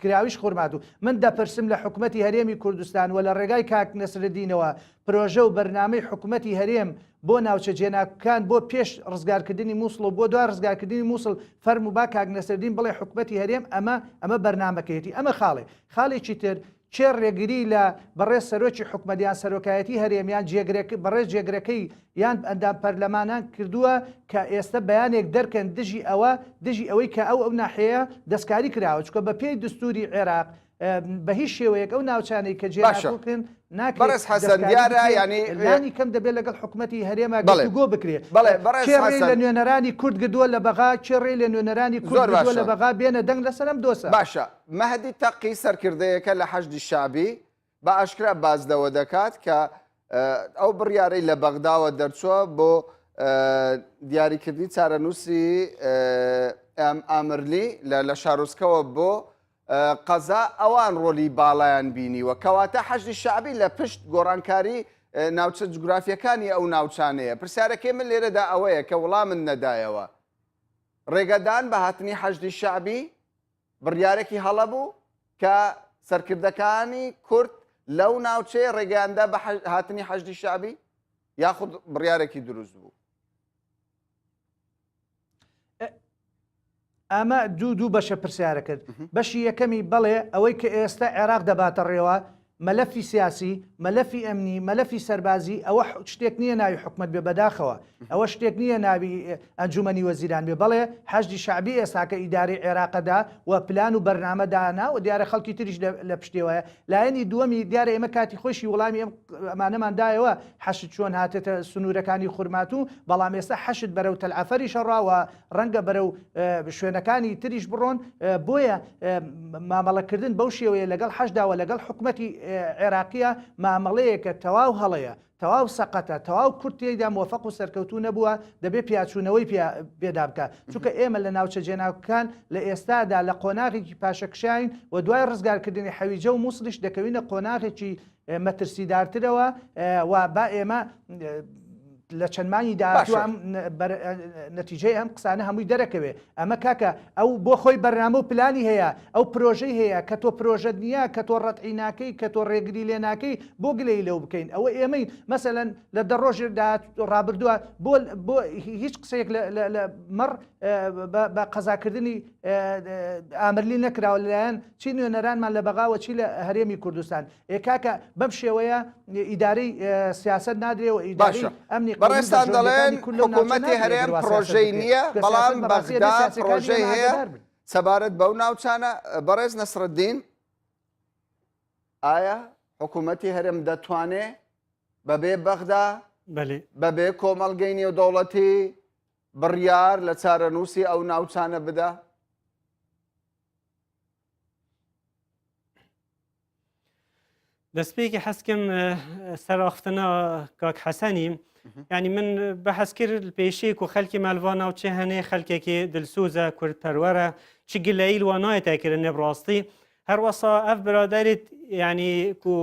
کراویش خورمات و من دەپرسم لە حکوومەتی هەرێمی کوردستان و لە ڕێگای کاک نەسرەدینەوە پرۆژە و بەرنامەی حکوومەتی هەرێم بۆ ناوچە جێناوەکان بۆ پێش ڕزگارکردنی مووسڵ و بۆ دوای ڕزگارکردنی مووسڵ فەرمو با کاک نەسرەدین بڵێ حکوومەتی هەرێم ئەمە بەرنامەکەیەتی ئەمە خاڵێکی تر چێ ڕێگری لە بەڕێز سەرۆکی حکوومەتیان سەرۆکایەتی هەرێمیان بەڕێز جێگرەکەی یان ئەندام پەرلەمانان کردووە کە ئێستا بەیانێک دەرکەن دژی ئەوەی کە ئەو ناحەیە دەستکاری کراوە چکە بە پێی دستوری عێراق بە هیچ شێوەیەک ئەو ناوچانەی کە جێناکردن بەڕێز حەسەن دیارە ینی کەم دەبێت لەگەڵ حکوومەتی هەرێمە گفتوگۆ بکرێت چێڕێ لە نوێنەرانی کورد گردووە لە بەغا چێڕێ لە نوێنەرانی کورد گردووە لە بەغا بێنە دەنگ لەسەرم دۆسە باشە مەهدی تەقی سەرکردەیەکە لە حەشدی شابی بە ئاشکرا بازدەوە دەکات کە ئەو بڕیارەی لە بەغداوە دەرچووە بۆ دیاریکردنی چارەنووسی ئامرلی لە شارۆچکەوە بۆ قەزا ئەوان ڕۆلی باڵایان بینیوە کەواتە حەشدی شعبی لە پشت گۆڕانکاری ناوچە جوگرافیەکانی ئەو ناوچانەیە پرسیارەکەی من لێرەدا ئەوەیە کە وەڵام من نەدایەوە ڕێگەدان بە هاتنی حەشدی شعبی بڕیارێکی هەڵەبوو کە سەرکردەکانی کورد لەو ناوچەیە ڕێگەیاندا بە هاتنی حەشدی شعبی یاخود بڕیارێکی دروست بوو ئەمە دوو بەشە پرسیارە کرد بەشی یەکەمی بەڵێ ئەوەی کە ئێستا عێراق دەباتە ڕێوە مەلەفی سیاسی مەلەفی ئەمنی مەلەفی سەربازی ئەوە شتێک نییە ناوی حکومت بێ بەداخەوە ئەوە شتێک نییە ناوی ئەنجومەنی وەزیران بێ بەڵێ حەشدی شعبی ئێستاکە ئیداری عێراقەدا و پلان و بەرنامەدانا و دیارە خەڵکی تریش لە پشتێوەیە لایەنی دووەمی دیارە ئێمە کاتی خۆشی وەڵامی ئەمانەماندایەوە حەشت چۆن هاتێتە سنوورەکانی خورمات و بەڵام ئێستا حەشت بەرەو تەلعەفەری شەڕاوە ڕەنگە بەرەو شوێنەکانی تریش بڕۆن بۆیە مامەڵەکردن بەو شێوەیە لەگەڵ حەشداوە لەگەڵ حکومەتی عێراقیە مامەڵەیەکە تەواو هەڵەیە تەواو سەقەتە تەواو کورتێدا مۆفەق و سەرکەوتو نەبووە دەبێت پیاچوونەوەی پێدا بکە چونکە ئێمە لە ناوچە جێناوەکان لە ئێستادا لە قۆناغێکی پاشەکشاین و دوای ڕزگارکردنی حەویجە و مووسڵیش دەکەوینە قۆناغێکی مەترسیدارترەوە و با ئێمە لە چەندمانی داهاتوو نەتیجەی ئەم قسانە هەمووی دەرەکەوێ ئەمە کاکە ئەو بۆ خۆی بەرنامە و پلانی هەیە ئەو پرۆژەی هەیە کە تۆ پرۆژەت نییە کە تۆ ڕەتعی ناکەی کە تۆ ڕێگری لێ ناکەی بۆ گلەی لەو بکەین ئەوە ئێمەی مەسەلەن لە دەڕۆژێدا ڕابردووە بۆ هیچ قسەیەک لە مەڕ بە قەزاکردنی ئامرلی نەکراوە لەلایەن چی نوێنەرانمان لە بەغاوە چی لە هەرێمی کوردستان کاکە بەم شێوەیە ئیدارەی سیاست نادرێەوە ئیداری ئەمنی بەڕێستان دەڵێن حکوومەتی هەرێم پرۆژەی نییە بەڵام بەغدا پرۆژەی هەیە سەبارەت بەو ناوچانە بەڕێز نەسرەدین ئایا حکوومەتی هەرێم دەتوانێت بەبێ بەغدا بەبێ کۆمەڵگەی نێودەوڵەتی بڕیار لە چارەنووسی ئەو ناوچانە بدە؟ دەستپێکی حەزکەم سەراختنا کاک حەسەنی ینی من بەحەز کرد پێشێک و خەلکی مەلوا ناوچێ هەنێ خەلکێکی دلسوزە کوردپەروەرە چ گلەیل وانایەتەکردن ڕاستی هەروەسا ئەف برادەریت ینی کو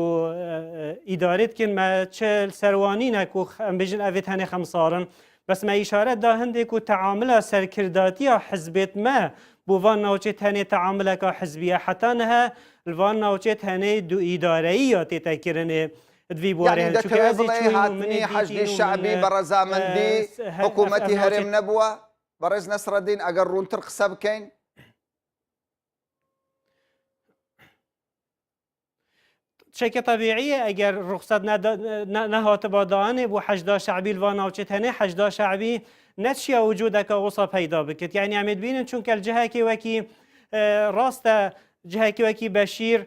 ئیدارێت کرد مە چ سەروانینە کو ئەم بێژن ئەvێت هەنێ خەمساڕن بس ما ئیشارەت دا هەندێک و تەعاملە سەرکرداتیە حزبێت مە بۆڤان ناوچێت هەنێ تەعاملەکە حزبیە حتا نەهە لڤان ناوچێت هەنێ دو ئیدارەیە تێتەکردنێ دوی بوارێ يعني دەکەوێت بڵێ هاتنی حەشدی شعبی بە ڕەزامەندی حکوومەتی هەرێم نەبووە بەڕێز نەسرەدین ئەگەر ڕوونتر قسە بکەین شێکە طبیعیە ئەگەر ڕوخسەت نەهاتە بەدانێ بۆ حەشدا شعبی لڤان ناوچێت هەنێ حەشدا شعبی نەچیە وجودەکە وسە پەیدا بکرد یعنی ئەمێت بینن چونکە جهەکی وەکی ڕاستە جهەکی وەکی بەشیر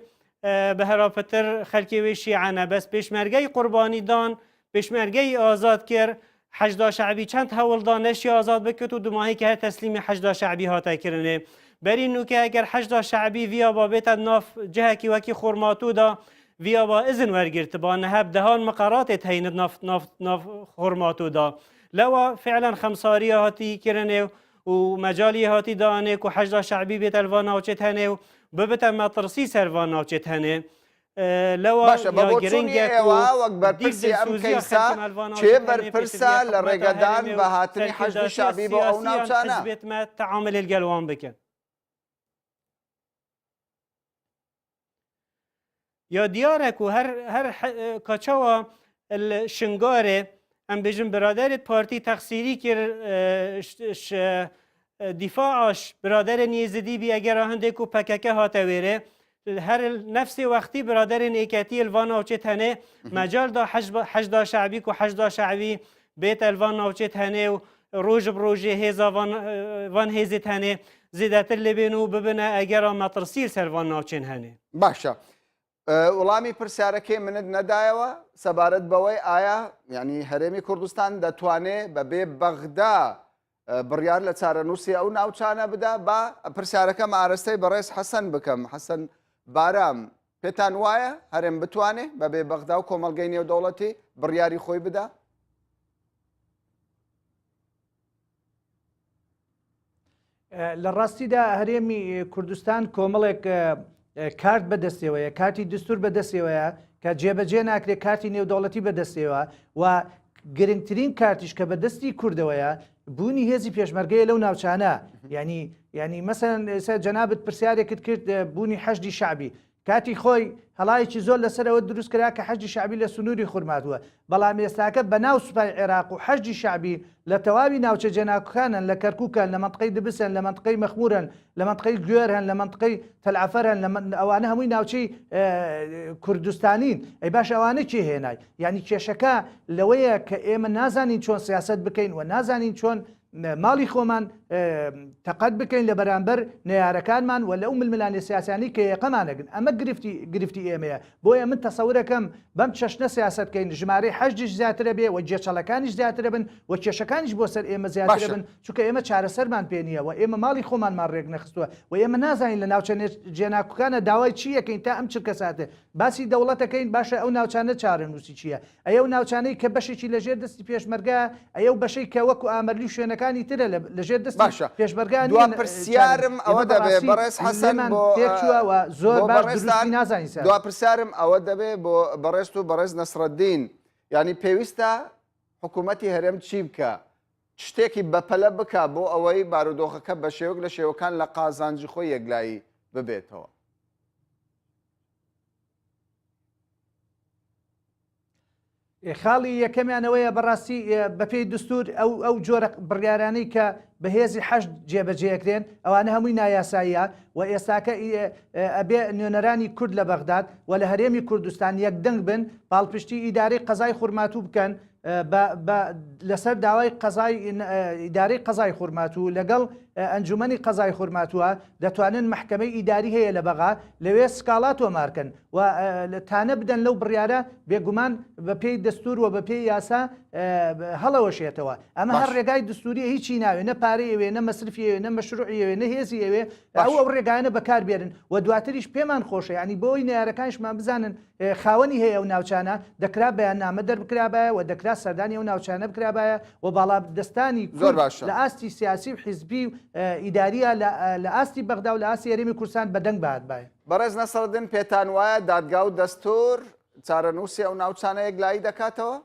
بە هەراپەتر خەلکی وێ شیعانە بەس پێشمەرگەی قوربانیدان پێشمەرگەی ئازاد کرد حەشدا شعبی چەند هەوڵدا نەشی ئازاد بکرد و دوماهی کە هە تەسلیمی حەشدا شعبی هاتەکردنێ بەری نوکە ئەگەر حەشدا شعبی ڤیا با بێتە ناف جهەکی وەکی خۆرماتوودا ڤیا با ئزن وەرگرت با نەهەب دەهان مقاراتێت هەینت ناف خۆرماتوودا لەوە فعلا خەمساریە هاتی کردنێ و مەجالی هاتی دانێک و حەشدا شعبی بێتە لڤان ناوچێت هەنێ و ببتە مەترسی سەروان ناوچێت هەنێ لەوە وەک بەرپرسی ئەم کەیسا چێ بەرپرسە لە ڕێگەدان بە هاتنی حەشدی شعبی بۆ ئەو ناوچانە بێتمە تەعامل گەلوان بکەن یا دیارێک و هەر کاچەوە شنگارێ ئەم بێژم برادرت پارتی تەقسیری کرد دیفاعش برادرên Yezidî bî eger hindێک û PKK hate wêrê her nefsê wextî biraderên êketiyê li van navçêt hene mecal da hejda şeعbî ku hejda şeعbî bête li van navçêt hene û roj bi rojê hêza van hêzê hene zêdetir lêbên û bibine egera metirsîr ser van navçên hene. باشە وەڵامی پرسیارەکەی منت نەدایەوە سەبارەت بەوەی ئایا ینی هەرێمی کوردستان دەتوانێت بەبێ بەغدا بڕیار لە چارەنووسی ئەو ناوچانە بدا بە پرسیارەکەم ئاراستەی بەڕێز حەسەن بکەم حەسەن بارام پێتان وایە هەرێم بتوانێت بەبێ بەغدا و کۆمەلگەی نێودەوڵەتی بڕیاری خۆی بدا؟ لە ڕاستیدا هەرێمی کوردستان کۆمەڵێک کارت بەدەستێوەیە کارتی دستور بەدەستێوەیە کە جێبەجێ ناکرێت کارتی نێودەوڵەتی بەدەستێوە و گرنگترین کارتیش کە بەدەستی کوردەوەیە بوونی هێزی پێشمەرگەیە لەو ناوچانە ینی مەسەن ئێستا جەنابەت پرسیارێکت کرد بوونی حەشدی شعبی کاتی خۆی هەڵایەکی زۆر لەسەرەوە دروست کرا کە حەشدی شعبی لە سنووری خورماتووە بەڵام ئێستاکە بە ناو سوپای عێراق و حەشدی شعبی لە تەواوی ناوچە جێناکوکانن لە کەرکووکەن لە منطقەی دبسن لە منطقەی مەخمورن لە منطقەی گوێر هەن لە منطقەی تەلعەفەرن ئەوانە هەمووی ناوچەی کوردستانین ئەی باش ئەوانە چێ هێنای یعنی کێشەکە لەوەیە کە ئێمە نازانین چۆن سیاست بکەین و نازانین چۆن ماڵی خۆمان تەقەت بکەین لە بەرامبەر نەیارەکانمان و لە ئەو ململانی سیاسانی کە یەقەمانەگرن ئەمە گرفتی ئێمەیە بۆیە من تەسەورەکەم بەم چەشنە سیاستکەین ژمارەی حەشدیش زیاترە بێ و جێچەڵەکانیش زیاترە بن و کێشەکانیش بۆ سەر ئێمە زیاترە بن چونکە ئێمە چارەسەرمان پێ نییە و ئێمە ماڵی خۆمانمان ڕێک نەخستووە و ئێمە نازانین لە ناوچە جێناکوکانە داوای چی یەکەین تا ئەم چرکە ساتێ باسی دەوڵەتەکەین باشە ئەو ناوچانە چارەنووسی چییە ئەیە و ناوچانەی کە بەشێکی لەژێر دەستی پێشمەرگە ئەیە و بەشەی کە وەکو ئامەرلی شوێنەکانی ترە لەژێر دەستی پێشمەرگان پرسیارم ئەوە دەبێ بەڕێز حەسەن بۆ زۆر باشدروستی نازانین دوا پرسیارم ئەوە دەبێ بۆ بەڕێست و بەڕێز نەسرەدین ینی پێویستە حکوومەتی هەرێم چی بکە شتێکی بەپەلە بکە بۆ ئەوەی بارودۆخەکە بە شێوەک لە شێوەکان لە قازانجی خۆی یەکلایی ببێتەوە خاڵی یەکەمیانەوەیە بەڕاستی بەپێی دستور ئەو جۆرە بڕیارانەی کە بەهێزی حەشد جێبەجێکرێن ئەوانە هەمووی نایاساییە و ئێستاکە ئەبێ نوێنەرانی کورد لە بەغداد و لە هەرێمی کوردستان یەکدەنگ بن پاڵپشتی ئیدارەی قەزای خورماتوو بکەن لەسەر داوای ئیدارەی قەزای خورماتوو لەگەڵ ئەنجومەنی قەزای خورماتووە دەتوانن محکەمەی ئیداری هەیە لە بەغا لەوێ سکاڵا تۆمارکەن و تانە بدەن لەو بڕیارە بێگومان بە پێی دەستور و بە پێی یاسا هەڵەوەشێتەوە ئەمە هەر ڕێگای دستوریە هیچی ناوێ نە پارەی ئەوێ نە مەسرفیەوێ نە مەشروعیەوێ نە هێزی ئەوێ ئەو ڕێگایانە بەکاربێرن و دواتریش پێمان خۆشە ینی بۆی نارەکانشمان بزانن خاوەنی هەیە ئەو ناوچانە دەکرا بەیاننامە دەربکرابایە و دەکرا سەردانی ئەو ناوچانە بکرابایە و باڵا دەستانی لە ئاستی سیاسی و حیزبی ئیداریە لە ئاستی بەغدا و لە ئاستی هەرێمی کوردستان بەدەنگ بەهاتبایە بەڕێز نەسرەدین پێتان وایە دادگا و دەستور چارەنووسی ئەو ناوچانە یەکلایی دەکاتەوە؟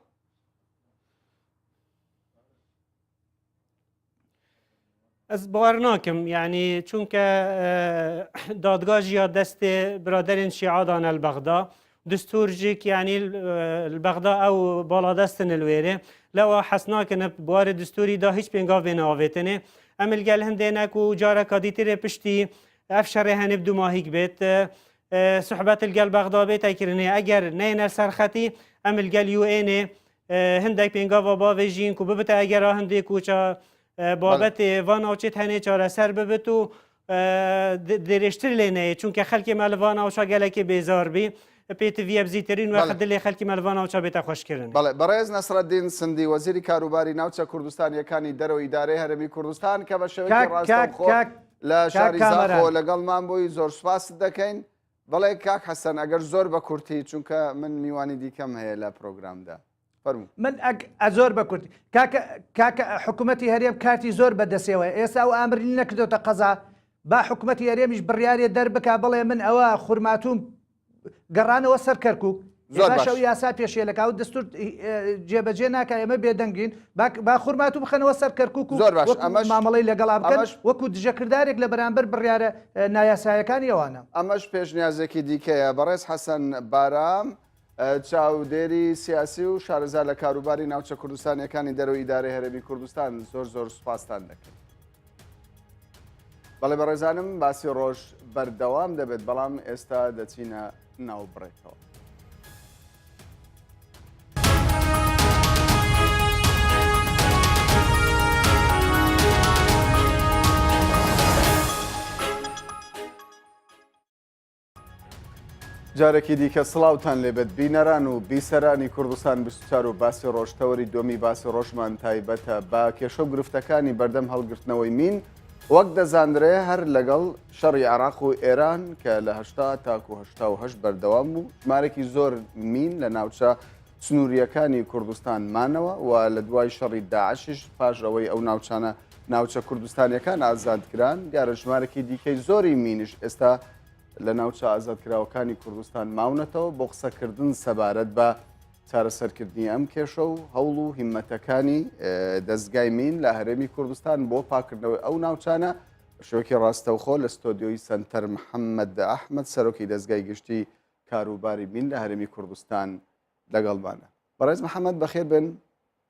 Ez باور nakim yani çünkü دادگاه جیا دست برادرین شیعه دان البغدا دستور جيك يعني البغدا او بالا دستن الويري لو حسنا كن بوار دستوري دا هيش بينغاف بين اويتني امل قال هندينك وجارة كاديتي بشتي افشر هنبدو ما هيك بيت صحبات القلب بغدا بيت اكرني اگر نين سرختي امل قال يو اني هندك بينغاف باويجين كو ببتا اگر هندي كوچا بابت وانا وچت هنه چاره سر ببتو درشتر لینه چون که خلک ملوانا و شاگله که بیزار بی پیت وی ابزیترین و خدلی خلک ملوانا و چا بیت خوش کردن. بله برای نصرالدین سندی وزیری کاروباری ناوچە کوردستانیەکانی دەرەوەی ئیدارەی هەرێمی کوردستان کە بە شێوەیەکی ڕاستەوخۆ لە شاری زاخۆ لەگەڵمان بووی زۆر سوپاست دەکەین. بەڵێ کاک حەسەن ئەگەر زۆر بە کورتی چونکە من میوانی دیکەم هەیە لە پرۆگرامدا. من زۆر بە کورتی کاکە حکوومەتی هەرێم کاتی زۆر بەدەسێەوە ئێستا و ئامری نەکردوتە قەزا با حکوومەتی هەرێمیش بڕیارێ دەربکە بڵێ من ئەوە خورماتوم گەڕانەوە سەر کەرکک باشە و یاسا پێشێلەکە و دەستور جێبەجێ ناکە ئێمە بێدەنگین با خورماتوم بخەنەوە سەر کەرکک و مامەڵی لەگەڵا بکەن وەکو دژەکردارێک لە بەرامبەر بڕیارە نایاسایەکانی ئەوانە ئەمەش پێشنیازێکی دیکەیە بەڕێز حەسەن بارام چاودێری سیاسی و شارەزا لە کاروباری ناوچە کوردستانیەکانی دەرەوەی ئیدارەی هەرێمی کوردستان زۆر سوپاسان دەکەن. بەڵێ بەڕێزانم باسی ڕۆژ بەردەوام دەبێت بەڵام ئێستا دەچینە ناو بڕێکەوە. جارێکی دیکە سڵاوتان لێبێت بینەران و بیسەرانی کوردستان 24 و باسی ڕۆژتەوەری دومی باسی ڕۆژمان تایبەتە با کێشە و گرفتەکانی بەردەم هەڵگرتنەوەی مین وەک دەزانرێ هەر لەگەڵ شەڕی عێراق و ئێران کە لە 80 تاکو 88 بەردەوام بوو ژمارێکی زۆر مین لە ناوچە سنووریەکانی کوردستان مانەوە و لە دوای شەڕی داعشش پاش ئەوەی ئەو ناوچانە ناوچە کوردستانیەکان ئازادکران دیارە ژمارێکی دیکەی زۆری مینش ئێستا لە ناوچە ئازادکراوەکانی کوردستان ماونەتەوە بۆ قسەکردن سەبارەت بە چارەسەرکردنی ئەم کێشە و هەوڵ و هیممەتەکانی دەستگای مین لە هەرێمی کوردستان بۆ پاکردنەوەی ئەو ناوچانە شوێکی ڕاستەوخۆ لە ستۆدیۆی سنتەر محەممەد ئەحمەد سەرۆکی دەستگای گشتی کاروباری مین لە هەرێمی کوردستان لەگەڵمانە. بەڕێز محەممەد بەخێر بن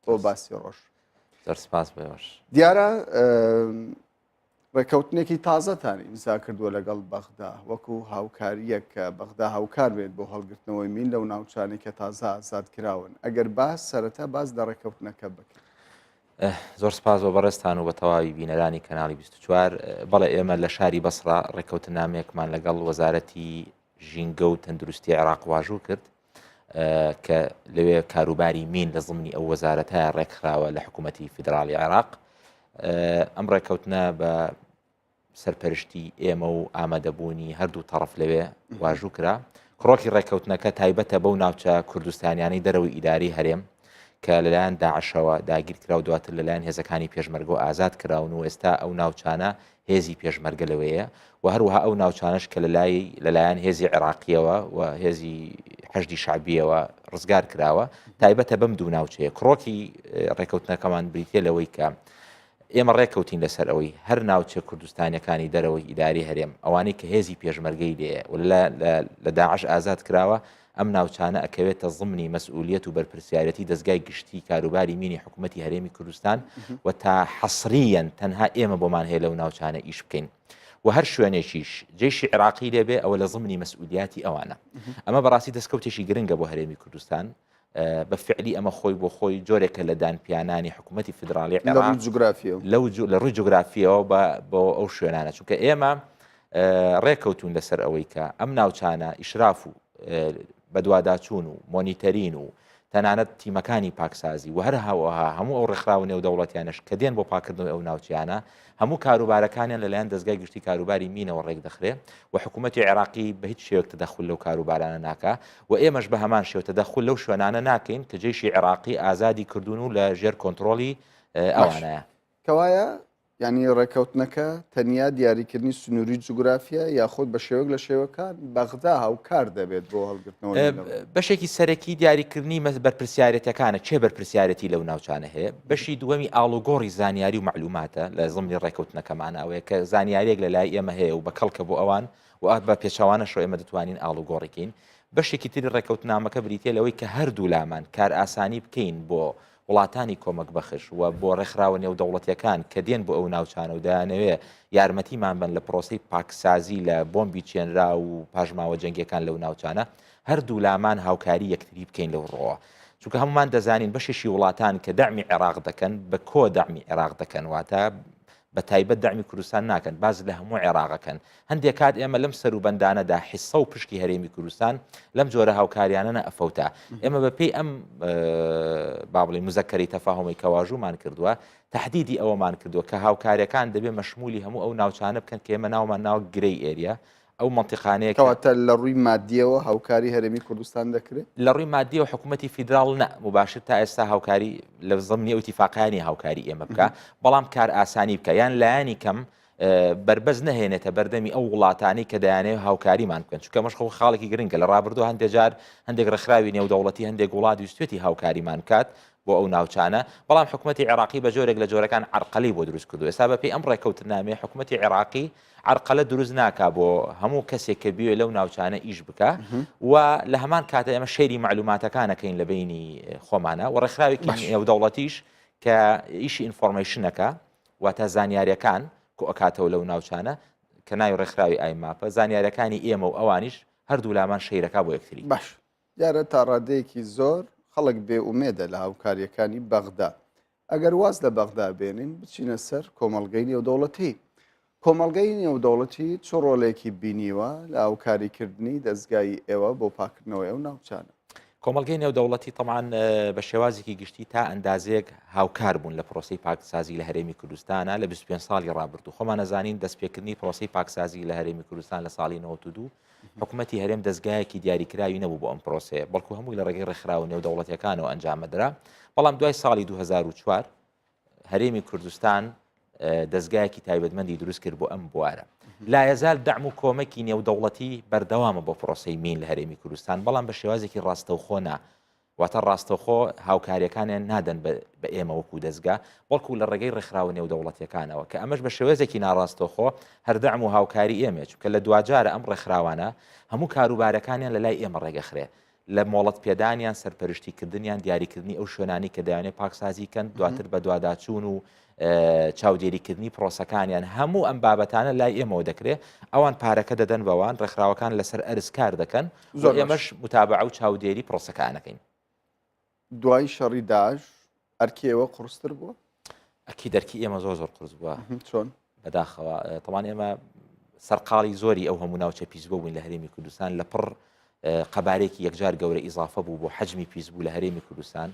بۆ باسی ڕۆژ. سپاس بەش. دیارە ڕێکەوتنێکی تازەتان ئیمزا کردووە لەگەڵ بەغدا وەکو هاوکاریەک کە بەغدا هاوکار بێت بۆ هەڵگرتنەوەی مین لەو ناوچانی کە تازە ئازادکراون ئەگەر باس سەرەتا باس لە ڕێکەوتنەکە بکەن. زۆر سپاس بۆ بەڕێستان و بە تەواوی بینەرانی کەناڵی 24 بەڵێ ئێمە لە شاری بەسڕا ڕێکەوتنامێکمان لەگەڵ وەزارەتی ژینگە و تەندروستی عێراق واژوو کرد کە لەوێ کاروباری مین لە زمانی ئەو وەزارەتە ڕێکخراوە لە حکوومەتی فیدراڵی عێراق. ئەم ڕێکەوتنە بە سەرپەرشتی ئێمە و ئامادەبوونی هەردوو تەڕف لەوێ واژوو کرا. کڕۆکی ڕێکەوتنەکە تایبەتە بەو ناوچە کوردستانیانی دەرەوەی ئیداری هەرێم کە لەلایەن داعشەوە داگیر کرا و دواتر لەلایەن هێزەکانی پێشمەرگە و ئازاد کراون و ئێستا ئەو ناوچانە هێزی پێشمەرگە لەوەیە و هەروەها ئەو ناوچانش کە لەلایەن هێزی عێراقیەوە و هێزی حەشدی شعبیەوە ڕزگار کراوە تایبەتە بەم دوو ناوچەیە. کڕۆکی ڕێکەوتنەکەمان بریتێ لەوەی کە ئێمە ڕێکەوتین لەسەر ئەوەی هەر ناوچە کوردستانیەکانی دەرەوەی ئیداری هەرێم ئەوانەی کە هێزی پێشمەرگەی لێە و لە داعش ئازاد کراوە ئەم ناوچانە ئەکەوێتە ضمنی مەسئولیەت و بەرپرسیارەتی دەستگای گشتی کاروباری مینی حکوومەتی هەرێمی کوردستان و تا حەسریەن تەنها ئێمە بۆمان هەیە لەو ناوچانە ئیش بکەین و هەر شوێنێکیش جێشی عێراقی لێبێ ئەوە لە ضمنی مەسئولیاتی ئەوانە. ئەمە بەڕاستی دەستکەوتێکی گرنگە بۆ هەرێمی کوردستان بە فعلی ئەمە خۆی بۆ خۆی جۆرێکە لە دانپیانانی حکوومەتی فیدراڵی عێراق لە ڕووی جوگرافیەوە بۆ ئەو شوێنانە چونکە ئێمە ڕێکەوتون لەسەر ئەوەی کە ئەم ناوچانە ئیشراف و بەدواداچوون و مۆنیتەرین و تەنانەت تیمەکانی پاکسازی و هەر هەوەها هەموو ئەو ڕێکخراونێ و دەوڵەتیانش کە دێن بۆ پاکردنەوەی ئەو ناوچیانە هەموو کاروبارەکانیان لەلایەن دەستگای گشتی کاروباری مینەوە ڕێک دەخرێ و حکوومەتی عێراقی بە هیچ شێوەیەک تەدەخل لەو کاروبارانە ناکا و ئێمەش بە هەمان شێوە تەدەخل لەو شوێنانە ناکەین کە جێشی عێراقی ئازادی کردوون و لە ژێر کۆنتترۆلی ئەوانەیە کەوایە ینی ڕێکەوتنەکە تەنیا دیاریکردنی سنووری جوگرافیا یاخود بە شێوەک لە شێوەکان بەغدا هاوکار دەبێت بۆ هەڵگرتنەوە بەشێکی سەرەکی دیاریکردنی بەرپرسیارەتەکانە چێ بەرپرسیارەتی لەو ناوچانە هەیە بەشی دووەمی ئاڵوگۆڕی زانیاری و معلوماتە لە زمانی ڕێکەوتنەکەمانەوەیە کە زانیاریەک لە لای ئێمە هەیە و بە کەڵکە بۆ ئەوان و بە پێچوانەشۆ ئێمە دەتوانین ئاڵوگۆڕیکەین بەشێکی تری ڕێکەوتنامەکە بریتێ لەوەی کە هەردوو لامان کار ئاسانی بکەین بۆ وڵاتانی کۆمەک بەخش و بۆ ڕێکخراوە نێودەوڵەتیەکان کە دێن بۆ ئەو ناوچانە و دەیانەوێ یارمەتیمان بن لە پرۆسی پاکسازی لە بۆمبی چێنرا و پاژماوە جەنگیەکان لەو ناوچانە هەردوو لامان هاوکاری یەکتری بکەین لەو ڕۆوە چونکە هەمومان دەزانین بەشێکی وڵاتان کە دەعمی عێراق دەکەن بە کۆ دەعمی عێراق دەکەن واتە بە تایبەت دەعمی کوردستان ناکەن باز لە هەموو عێراقەکەن هەندێک کات ئێمە لەم سەر و بەندانەدا حیسە و پشکی هەرێمی کوردستان لەم جۆرە هاوکاریانە ئەفەوتە ئێمە بەپێی ئەم با بڵێ مزەکەری تەفاهمی کەواژوومان کردووە تهدیدی ئەوەمان کردووە کە هاوکاریەکان دەبێت مەشمولی هەموو ئەو ناوچانە بکەن کە ئێمە ناومان ناو گرەی ئێریا ئەو منتیقانەیە کەواتە لە ڕووی مادیەوە هاوکاری هەرێمی کوردستان دەکرێت لە ڕووی مادی و حکوومەتی فیدراڵ نە مباشر تا ئێستا هاوکاری لە زمینی ئەوتیفاقیانی هاوکاری ئێمە بکە بەڵام کار ئاسانی بکە یان لایانی کەم بربەز نهێنێتە بەردەمی ئەو وڵاتانی کە دەیانێت هاوکاریمان بکەن چونکە مەشخۆ خاڵێکی گرنگە لە ڕابردوو هەندێک جار هەندێک ڕێکخراوی نێودەوڵەتی هەندێک وڵات ویستێتی هاوکاریمان کات بۆ ئەو ناوچانە بەڵام حکوومەتی عێراقی بە جۆرێک لە جۆرەکان عەرقەلەی بۆ دروست کردو ئێستا بەپێی ئەم ڕێکەوتنامەیە حکوومەتی عێراقی عەرقەلە دروست ناکا بۆ هەموو کەسێک کە بوێ لەو ناوچانە ئیش بکە و لە هەمان کاتە ئێمە شەیری معلوماتەکانەکەین لە بینی خۆمانە و ڕێکخراوێکی نێودەوڵەتیش کە ئیشی ئینفۆرمێشنەکە واتە زانیاریەکان کۆ ئەکاتەوە لەو ناوچانە کە ناوی ڕێکخراوی ئایماپە زانیاریەکانی ئێمە و ئەوانیش هەردوو لامان شەیرەکە بۆ یەکتری باش دیارە تا ڕادەیەکی زۆر خەڵک بێ ئومێدە لە هاوکاریەکانی بەغدا ئەگەر واز لە بەغدا بێنین بچینە سەر کۆمەڵگەی نێودەوڵەتی کۆمەڵگەی نێودەوڵەتی چ ڕۆڵێکی بینیوە لە هاوکاریکردنی دەستگای ئێوە بۆ پاکردنەوەی ئەو ناوچانە کۆمەڵگەی نێودەوڵەتی تەمان بە شێوازێکی گشتی تا ئەندازەیەک هاوکار بوون لە پرۆسی پاکسازی لە هەرێمی کوردستانە لە 25 ساڵی ڕابردوو خۆمان نەزانین دەستپێکردنی پرۆسی پاکسازی لە هەرێمی کوردستان لە ساڵی 92 حکوومەتی هەرێم دەستگایەکی دیاریکراوی نەبوو بۆ ئەم پرۆسەیە بەڵکو هەمووی لە ڕێگەی ڕێکخراوە نێودەوڵەتیەکانەوە ئەنجامەدرا بەڵام دوای ساڵی 2004 هەرێمی کوردستان دەستگایەکی تایبەتمەندی دروست کرد بۆ ئەم بوارە لا یەزال دەعم و کۆمەکی نێودەوڵەتی بەردەوامە بۆ پرۆسەی مین لە هەرێمی کوردستان بەڵام بە شێوازێکی ڕاستەوخۆ نا واتە ڕاستەوخۆ هاوکاریەکانیان نادەن بە ئێمە وەکو دەستگا بەڵکو لە ڕێگەی ڕێکخراوە نێودەوڵەتیەکانەوە کە ئەمەش بە شێوازێکی ناڕاستەوخۆ هەردەعم و هاوکاری ئێمە چونکە لە دوجارە ئەم ڕێکخراوانە هەموو کاروبارەکانیان لە لای ئێمە ڕێگەخرێ لە مۆڵەت پێدانیان سەرپەرشتیکردنیان دیاریکردنی ئەو شوێنانی کە دەیانێت پاکسازیکەن دواتر بە دوواداچوون و چاودێریکردنی پرۆسەکانیان هەموو ئەم بابەتانە لای ئێمەوە دەکرێت ئەوان پارەکە دەدەن بەوان ڕێکخراوەکان لەسەر ئەرز کار دەکەن زۆر ئێمەش متابعە و چاودێری پرۆسەکانەکەین دوای شەڕی داعش ئەرکیەوە قورستر بووە ئەکی دەرکی ئێمە زۆر خرس بووە چۆن بەداخەوە تەمان ئێمە سەرقاڵی زۆری ئەو هەموو ناوچە پیسبوو بووین لە هەرێمی کوردستان لە پڕ قەبارێکی یەکجار گەورە ئیزافە بوو بۆ حەجمی پیسبوو لە هەرێمی کوردستان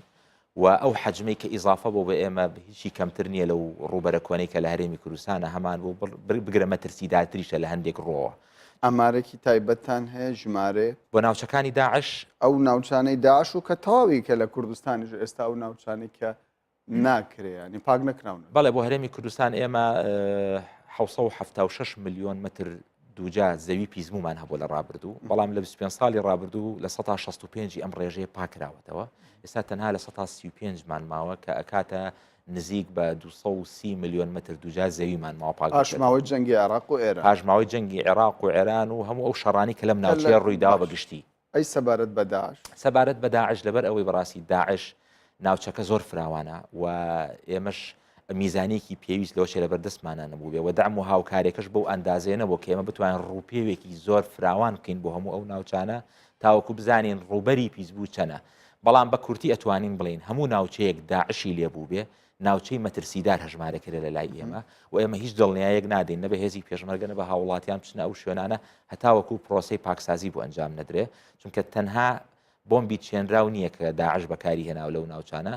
و ئەو حەجمەی کە ئیزافە بۆ بە ئێمە هیچی کەمتر نییە لەو ڕوبەرە کۆنەی کە لە هەرێمی کوردستانە هەمان بۆ بگرە مەترسیداتریشە لە هەندێک ڕۆوە ئەمارێکی تایبەتان هەیە ژمارە بۆ ناوچەکانی داعش ئەو ناوچانەی داعش و کە تەواوی کە لە کوردستانیش ئێستا ئەو ناوچانێک کە ناکرێنی پاک نەکراون بەڵێ بۆ هەرێمی کوردستان ئێمە 676 میلیۆن متر دووجا زەوی پیسبوومان هەبوو لە ڕابردوو بەڵام لە 25 ساڵی ڕابردوو لە 165 ئەم ڕێژەیە پاکراوەتەوە ئێستا تەنها لە 135مان ماوە کە ئەکاتە نزیک بە 230 میلیۆن متر دووجا زەویمان ماوە پاک پاشماوەی جەنگی عێراق و ئێران پاشماوەی جەنگی عێراق و ئێران و هەموو ئەو شەڕانی کە لەم ناوچەیە ڕوویداوە بەگشتی ئەی سەبارەت بە داعش سەبارەت بە داعش لەبەر ئەوەی بەڕاستی داعش ناوچەکە زۆر فراوانە و ئێمەش میزانێکی پێویست لەوەشێ لە بەردەستمانە نەبوو بێ و دەعم و هاوکارێکەش بەو ئەندازەیە نەبوو کە ئێمە بتوانین ڕووپێوێکی زۆر فراوان بکەین بۆ هەموو ئەو ناوچانە تاوەکو بزانین ڕوبەری پیسبوو چەنە بەڵام بە کورتی ئەتوانین بڵین هەموو ناوچەیەک داعشی لێبوو بێ ناوچەی مەترسیدار هەژمارەکرێ لە لای ئێمە و ئێمە هیچ دڵنیایەک نادەین نەبێ هێزی پێشمەرگە نەبە هاوڵاتیان بچنە ئەو شوێنانە هەتاوەکو پرۆسەی پاکسازی بۆ ئەنجام نەدرێ چونکە تەنها بۆمبی چێنراو نییە کە داعش بەکاری هێناو لەو ناوچانە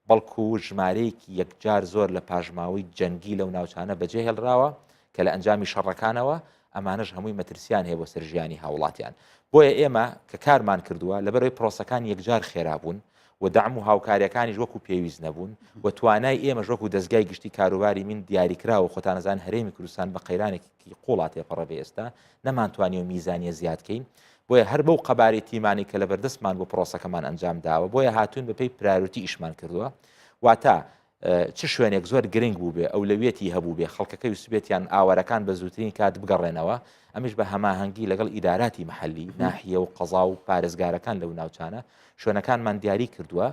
بەڵکو ژمارەیەکی یەکجار زۆر لە پاژماوەی جەنگی لەو ناوچانە بەجێ هێڵراوە کە لە ئەنجامی شەڕەکانەوە ئەمانش هەمووی مەترسیان هەیە بۆ سەرژیانی هاوڵاتیان بۆیە ئێمە کە کارمان کردووە لەبەرەوەی پرۆسەکان یەکجار خێرابوون و دەعم و هاوکاریەکانیش وەکو پێویست نەبوون و توانای ئێمەش وەکو دەستگای گشتی کاروباری من دیاریکراوە خۆتانەزان هەرێمی کوردستان بە قەیرانێکی قوڵات تێپەڕە بە ئێستا نەمانتوانی و میزانیە زیادکەین بۆیە هەر بەو قەبارەی تیمانی کە لە بەردەستمان بۆ پرۆسەکەمان ئەنجام داوە بۆیە هاتوون بەپێی پرایۆریتی ئیشمان کردووە واتە چ شوێنێک زۆر گرنگ بوو بێ ئەولەویەتی هەبوو بێ خەڵکەکە ویسبێتیان ئاوارەکان بە زووترین کات بگەڕێنەوە ئەمیش بە هەماهەنگی لەگەڵ ئیداراتی محەلی ناحیە و قەزا و پارێزگارەکان لەو ناوچانە شوێنەکانمان دیاری کردووە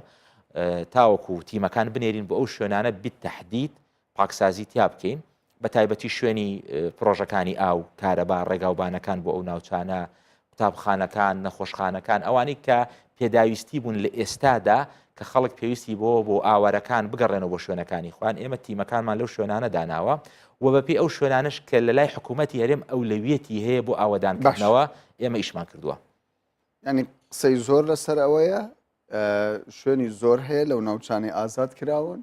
تاوەکو تیمەکان بنێرین بۆ ئەو شوێنانە بالتەحدید پاکسازی تیا بکەین بە تایبەتی شوێنی پرۆژەکانی ئاو کارەبا ڕێگاوبانەکان بۆ ئەو ناوچانە قوتابخانەکان نەخۆشخانەکان ئەوانەی کە پێداویستی بوون لە ئێستادا کە خەڵک پێویستی بۆ ئاوارەکان بگەڕێنەوە بۆ شوێنەکانی خوان ئێمە تیمەکانمان لەو شوێنانە داناوە و بەپێی ئەو شوێنانش کە لە لای حکوومەتی هەرێم ئەولەویەتی هەیە بۆ ئاوەدانکردنەوە ئێمە ئیشمان کردووە ینی قسەی زۆر لەسەر ئەوەیە شوێنی زۆر هەیە لەو ناوچانی ئازاد کراون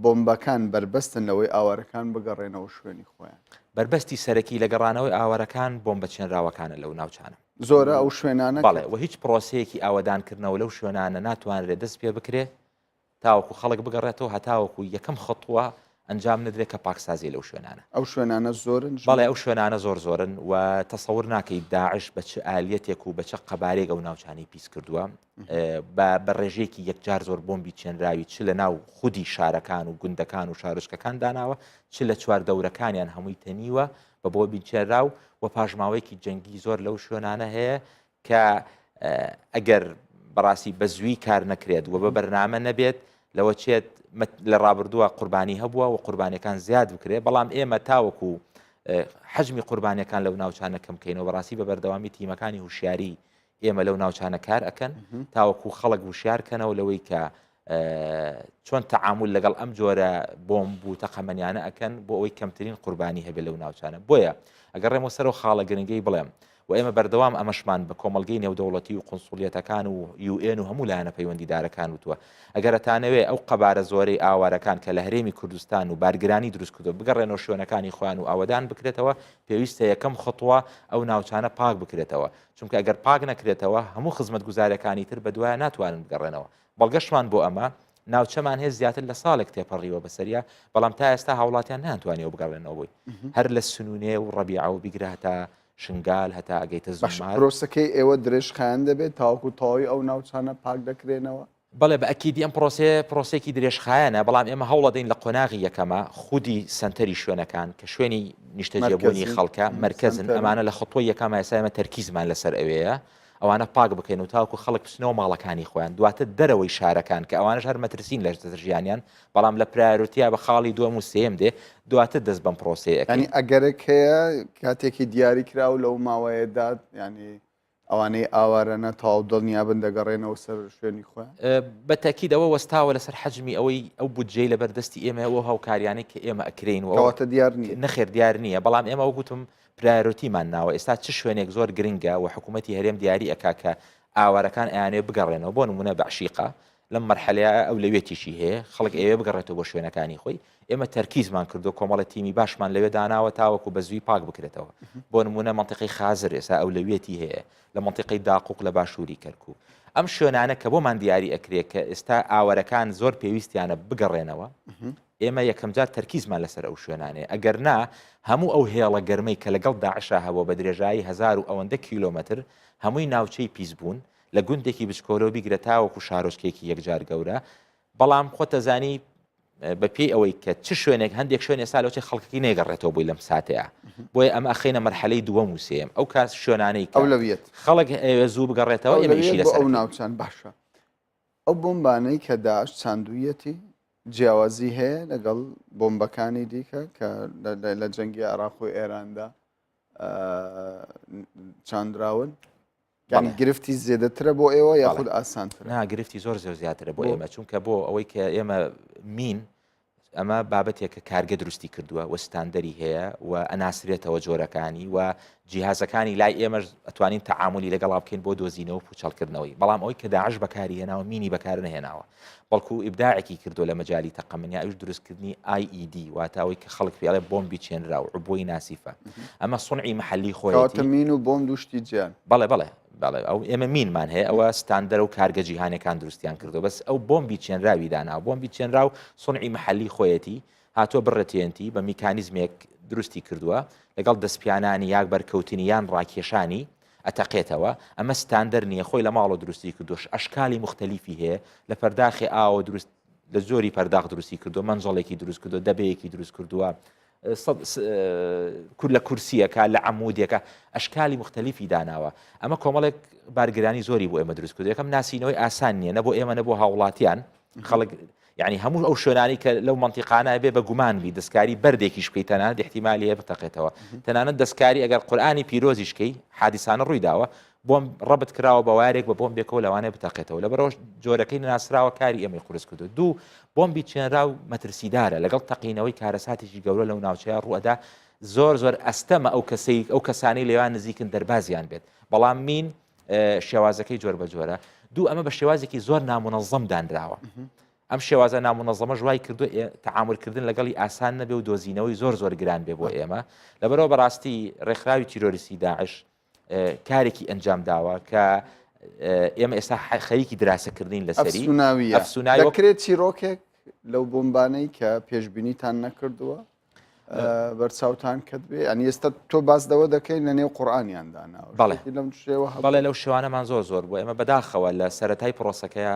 بۆمبەکان بربەستن لەوەی ئاوارەکان بگەڕێنەوە شوێنی خۆیان بربەستی سەرەکی لە گەڕانەوەی ئاوارەکان بۆمبە چێنراوەکانە لەو ناوچانە زۆرە ئەو شوێنانە بەڵێ و هیچ پرۆسەیەکی ئاوەدانکردنەوە لەو شوێنانە ناتوانرێت دەست پێ بکرێت تاوەکو خەڵک بگەڕێتەوە هەتاوەکو یەکەم خەتووە ئەنجام ندرێت کە پاکسازی لەو شوێنانە ئەو شوێنانە زۆرن بەڵێ ئەو شوێنانە زۆرن و تەسەور ناکەیت داعش بە چ ئالیەتێک و بە چه قەبارێک ئەو ناوچانی پیس کردووە بە ڕێژەیەکی یەکجار زۆر بۆمبی چێنراوی چ لە ناو خودی شارەکان و گوندەکان و شارشکەکان داناوە چ لە چواردەورەکانیان هەمووی تەنیوە بە بۆ بینچێراو و پاژماوەیەکی جەنگی زۆر لەو شوێنانە هەیە کە ئەگەر بەڕاستی بە زووی کار نەکرێت و بە بەرنامە نەبێت لەوە چێت لە ڕابردووە قوربانی هەبووە و قوربانیەکان زیاد بکرێت بەڵام ئێمە تاوەکو حجمی قوربانیەکان لەو ناوچانە کەم بکەینەوە بەڕاستی بە بەردەوامی تیمەکانی هوشیاری ئێمە لەو ناوچانە کار ئەکەن تاوەکو خەڵک وشیارکەنەوە لەوەی کە چۆن تەعامل لەگەڵ ئەم جۆرە بۆمب و تەقەمەنیانە ئەکەن بۆ ئەوەی کەمترین قوربانی هەبێت لەو ناوچانە بۆیە ئەگەڕێمەوە سەرەوە خاڵە گرنگەی بڵێم و ئێمە بەردەوام ئەمەشمان بە کۆمەلگەی نێودەوڵەتی و قونسوڵیەتەکان و UN و هەموو لایەنە پەیوەندیدارەکان وتووە ئەگەرەتانەوێ ئەو قەبارە زۆرەی ئاوارەکان کە لە هەرێمی کوردستان و بارگرانی دروست کردو بگەڕێنەوە شوێنەکانی خۆیان و ئاوەدان بکرێتەوە پێویستە یەکەم خطوە ئەو ناوچانە پاک بکرێتەوە چونکە ئەگەر پاک نەکرێتەوە هەموو خزمەت گوزارەکانی تر بەدوایە ناتوانن بگەڕێنەوە بەڵگەشمان بۆ ئەمە ناوچەمان هێز زیاتر لە ساڵێک تێپەڕیوە بەسەریا بەڵام تا ئێستا هاوڵاتیان ناتوانێەوە بگەڕێنەوە بۆی هەر لە سنوونێ و ڕەبیع و بیگرە هەتا شنگال هەتا ئەگەیتە زمار پرۆسەکەی ئێوە درێژخایەن دەبێت تاوەکو تەواوی ئەو ناوچانە پاک دەکرێنەوە بەڵێ بە ئەکیدی ئەم پرۆسێکی درێژخایەنە بەڵام ئێمە هەوڵە دەین لە قۆناغی یەکەمە خودی سنتەری شوێنەکان کە شوێنی نیشتەجێبوونی خەڵکە مرکزن ئەمانە لە خطوۆی یەکەمە ئێستا ئێمە تەرکیزمان لەسەر ئەوەیە ئەوانە پاک بکەین و تاوەکو خەڵک بچنەوە ماڵەکانی خۆیان دواتر دەرەوەی شارەکان کە ئەوانش هەر مەترسین لە ژیانیان بەڵام لە پرایۆریتیا بە خاڵی دووەم و سێم دێ دواتر دەست بەم پرۆسەیە ینی ئەگەرێک هەیە کاتێکی دیاری کراو لەو ماوەیەدا ینی ئەوانەی ئاوارەنە تاو دڵنیابن دەگەڕێنەوە سەر شوێنی خۆیان بە تاکیدەوە وەستاوە لەسەر حەجمی ئەوەی ئەو بودجەی لە بەردەستی ئێمە ئەوە هاوکاریانەی کە ئێمە ئەکرین وەواتە دیار نیە نەخێر دیار نییە بەڵام ئێمە وەگوتم پرایۆریتیمان ناوە ئێستا چ شوێنێک زۆر گرنگە و حکوومەتی هەرێم دیاری ئەکا کە ئاوارەکان ئەیانێ بگەڕێنەوە بۆ نمونە بەعشیقە لەم مەرحەلەیە ئەو لەوێتیشی هەیە خەڵک ئێوێ بگەڕێتەوە بۆ شوێنەکانی خۆی ئێمە تەرکیزمان کردو کۆمەڵە تیمی باشمان لەوێ داناوە تاوەکو بە زووی پاک بکرێتەوە بۆ نمونە منطقەی خازر ئێستا ئەو لەوێتی هەیە لە منطقەی داقوق لە باشووری کەرکوو ئەم شوێنانە کە بۆمان دیاری ئەکرێت کە ئێستا ئاوارەکان زۆر پێویستیانە بگەڕێنەوە ئێمە یەکەم جار تەرکیزمان لەسەر ئەو شوێنانێ ئەگەر نا هەموو ئەو هێڵە گەرمەی کە لەگەڵ داعشا هەبوو بە درێژایی 1000 و ئەوەندە کیلۆمەتر هەمووی ناوچەی پیس بوون لە گوندێکی بچکۆلەوە بیگرە تاوەکو شارۆچکێکی یەکجار گەورە بەڵام خۆتەزانی بە پێی ئەوەی کە چ شوێنێک هەندێک شوێن ئێستا لەوچی خەڵکی نێگەڕێتەوە بووی لەم ساتەیە بۆیە ئەمە ئەخینە مەرحەلەی دووەم و سێم ئەو کاس شوێنانەی ئەولەویەت خەڵک زوو بگەڕێتەوە ئێمە ئیشی لەسەر ئەو ناوچان باشە ئەو بۆمبانەی کە داعش چاندوویەتی جیاوازی هەیە لەگەڵ بۆمبەکانی دیکە کە لە جەنگی عێراق و ئێراندا چاندراون گرفتی زیێدەترە بۆ ئێوە یاخود ئاسانتر گرفتی زۆر زیاترە بۆ ئێمە چونکە بۆ ئەوەی کە ئێمە مین ئەمە بابەتێک کە کارگە دروستی کردووە و ستاندەری هەیە و ئەناسرێتەوە جۆرەکانی و جیهازەکانی لای ئێمە ئەتوانین تەعاملی لەگەڵا بکەین بۆ دۆزینەوە و پوچەڵکردنەوەی بەڵام ئەوەی کە داعش بەکاری هێناوە مینی بەکار نهێناوە بەڵکو ئیبداعێکی کردو لە مەجای تەقەمەنیا ئەوش دروستکردنی IED واتاوەی کە خەڵک پێڵێ بۆمبی چێنرا و عبۆی ناسیفە ئەمە سونعی محلی خۆیەتی مین و بۆم دوشتی جیان بەڵێ بەڵێ ئەو ئێمە مینمان هەیە ئەوە ستاندەر و کارگە جیهانەکان دروستیان کردو بەس ئەو بۆمبی چێنراوی دانا بۆمبی چێنرا و سۆنعی محەلی خۆیەتی هاتۆ بڕەتێنتی بە میکانیزمێک دروستی کردووە لەگەڵ دەستپیانانی یاک بەرکەوتنی یان ڕاکێشانی ئەتەقێتەوە ئەمە ستاندەر نییە خۆی لە ماڵۆ دروستی کردوش ئەشکالی مختلفی هەیە لە پەرداخی ئاوە دروست لە زۆری پەرداخ دروستی کردو منجڵێکی دروست کردو دەبەیەکی دروست کردووە لە کورسیەکە لە عمودێکە ئەشکالی مختلفی داناوە ئەمە کۆمەڵێک بارگرانی زۆری بۆ ئێمە دروست کردو یەکەم ناسینەوەی ئاسان نییە نە بۆ ئێمە نە بۆ هاوڵاتیان خەڵک یعنی هەموو ئەو شوێنانی کە لەو منتیقانە بێ بە گومانبی دەستکاری بەردێکیش بکەیت تەنانەت احتیمالی هەیە بتەقێتەوە تەنانەت دەستکاری ئەگەر قورئانی پیرۆزیشکەی حادیسانە ڕووی داوە بۆم ڕەبت کراوە بە وارێک بە بۆمبێکەوە لەوانەیە بتەقێتەوە لەبەرەوە جۆرەکەی ناسراوە کاری ئێمەی قورس کردو دوو بۆمبی چێنرا و مەترسیدارە لەگەڵ تەقینەوەی کارەساتێکی گەورە لەو ناوچەیە ڕوئەدا زۆر ئەستەمە ئەو کەسانی لێوان نزیکن دەربازیان بێت بەڵام مین شێوازەکەی جۆر بە جۆرە دوو ئەمە بە شێوازێکی زۆر نامونەظەم دانراوە ئەم شێوازە نامونەظەمە ژوای کردو تەعاملکردن لەگەڵی ئاسان نەبێ و دۆزینەوەی زۆر گران بێ بۆ ئێمە لەبەرەوە بەڕاستی ڕێکخراوی تیرۆریستی داعش کارێکی ئەنجام داوە کە ئێمە ئێستا خەریکی دراسەکردین لەسەری ئەفسوناوی دەکرێت چیرۆکێک لەو بۆمبانەی کە پێشبینیتان نەکردووە بەرچاوتان کرد بێ ئەنی ئێستا تۆ باسدەوە دەکەین لە نێو قورئانیان داناوە بەڵێ لەو شێوانەمان زۆر بۆ ئێمە بەداخەوە لە سەرەتای پرۆسەکەیە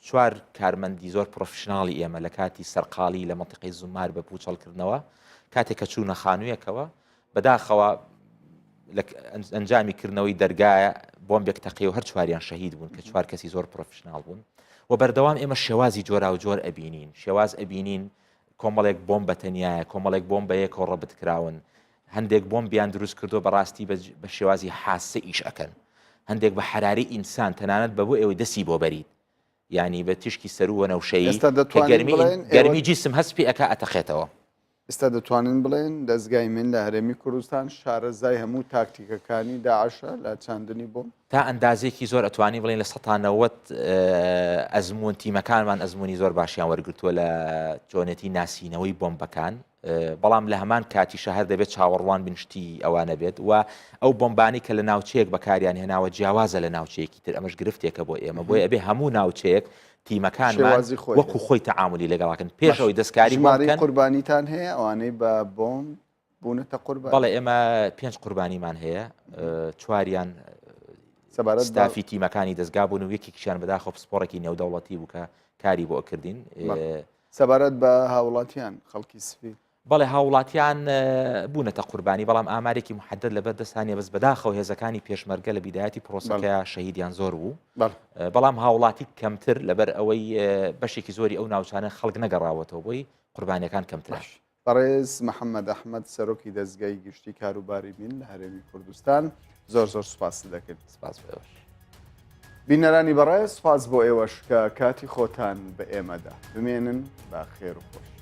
4 کارمەندی زۆر پرۆفشناڵی ئێمە لە کاتی سەرقاڵی لە منتیقەی زومار بە پوچەڵکردنەوە کاتێک کە چوونە خانوویەکەوە بەداخەوە ئەنجامی کردنەوەی دەرگایە بۆمبێک تەقی و هەر چواریان شەهید بوون کە 4 کەسی زۆر پرۆفشناڵ بوون و بەردەوام ئێمە شێوازی جۆرا و جۆر ئەبینین شێواز ئەبینین کۆمەڵێک بۆمب بەتەنایە کۆمەڵێک بۆمب بەیەکەوە ڕەبت کراون هەندێک بۆمبیان دروست کردو بەڕاستی بە شێوازی حاسە ئیش ئەکەن هەندێک بە حراری ئینسان تەنانەت بە بۆ ئێوەی دەسی بۆ بەرید ینی بە تیشکی سەرووە نەوشەیی گەرمی جیسم هەسپی ئەکا ئەتەخێتەوە ئێستا دەتوانین بڵێن دەستگای من لە هەرێمی کوردستان شارەزای هەموو تاکتیکەکانی داعشە لە چاندنی بۆم تا ئەندازێکی زۆر ئەتوانی بڵێن لە ١٠٠ ئەزمون تیمەکانمان ئەزمموی زۆر باشیان وەرگرتووە لە جۆنێتی ناسینەوەی بۆمبەکان بەڵام لە هەمان کاتیشە هەر دەبێت چاوەڕوان بنشتی ئەوانە بێت و ئەو بۆمبانی کە لە ناوچەیەک بەکاریان هێناوە جیاوازە لە ناوچەیەکی تر ئەمەش گرفتێکە بۆ ئێمە بۆی ئەبێ هەموو ناوچەیەک تیمەکانمان وەکو خۆی تەعاملی لەگەڵاکەن پێشەوەی دەستکاری ماری قوربانیتان هەیە ئەوانەی بە بۆم بوونەتە قوربان بەڵێ ئێمە 5 قوربانیمان هەیە چواریان ستافی تیمەکانی دەستگا بوون و یەکێکیشیان بەداخۆ پسپۆڕێکی نێودەوڵەتی بوو کە کاری بۆ کردین سەبارەت بە هاوڵاتیان خەڵکی سفی بەڵێ هاوڵاتیان بوونەتە قوربانی بەڵام ئامارێکی محدد لەبەر دەستانیە بەس بەداخەوە هێزەکانی پێشمەرگە لە بیدایەتی پرۆسەکەیە شەهیدیان زۆر بوو بەڵام هاوڵاتی کەمتر لەبەر ئەوەی بەشێکی زۆری ئەو ناوچانە خەڵک نەگەڕاوەتەوە بۆی قوربانیەکان کەمترش بەڕێز محەممەد ئەحمەد سەرۆکی دەستگای گشتی کاروباری بین لە هەرێمی کوردستان زۆر سوپاس دەکرد سپاس بەوەش بینەرانی بەڕێز سپاس بۆ ئێوەش کە کاتی خۆتان بە ئێمەدا بمێنن با خێر و خۆش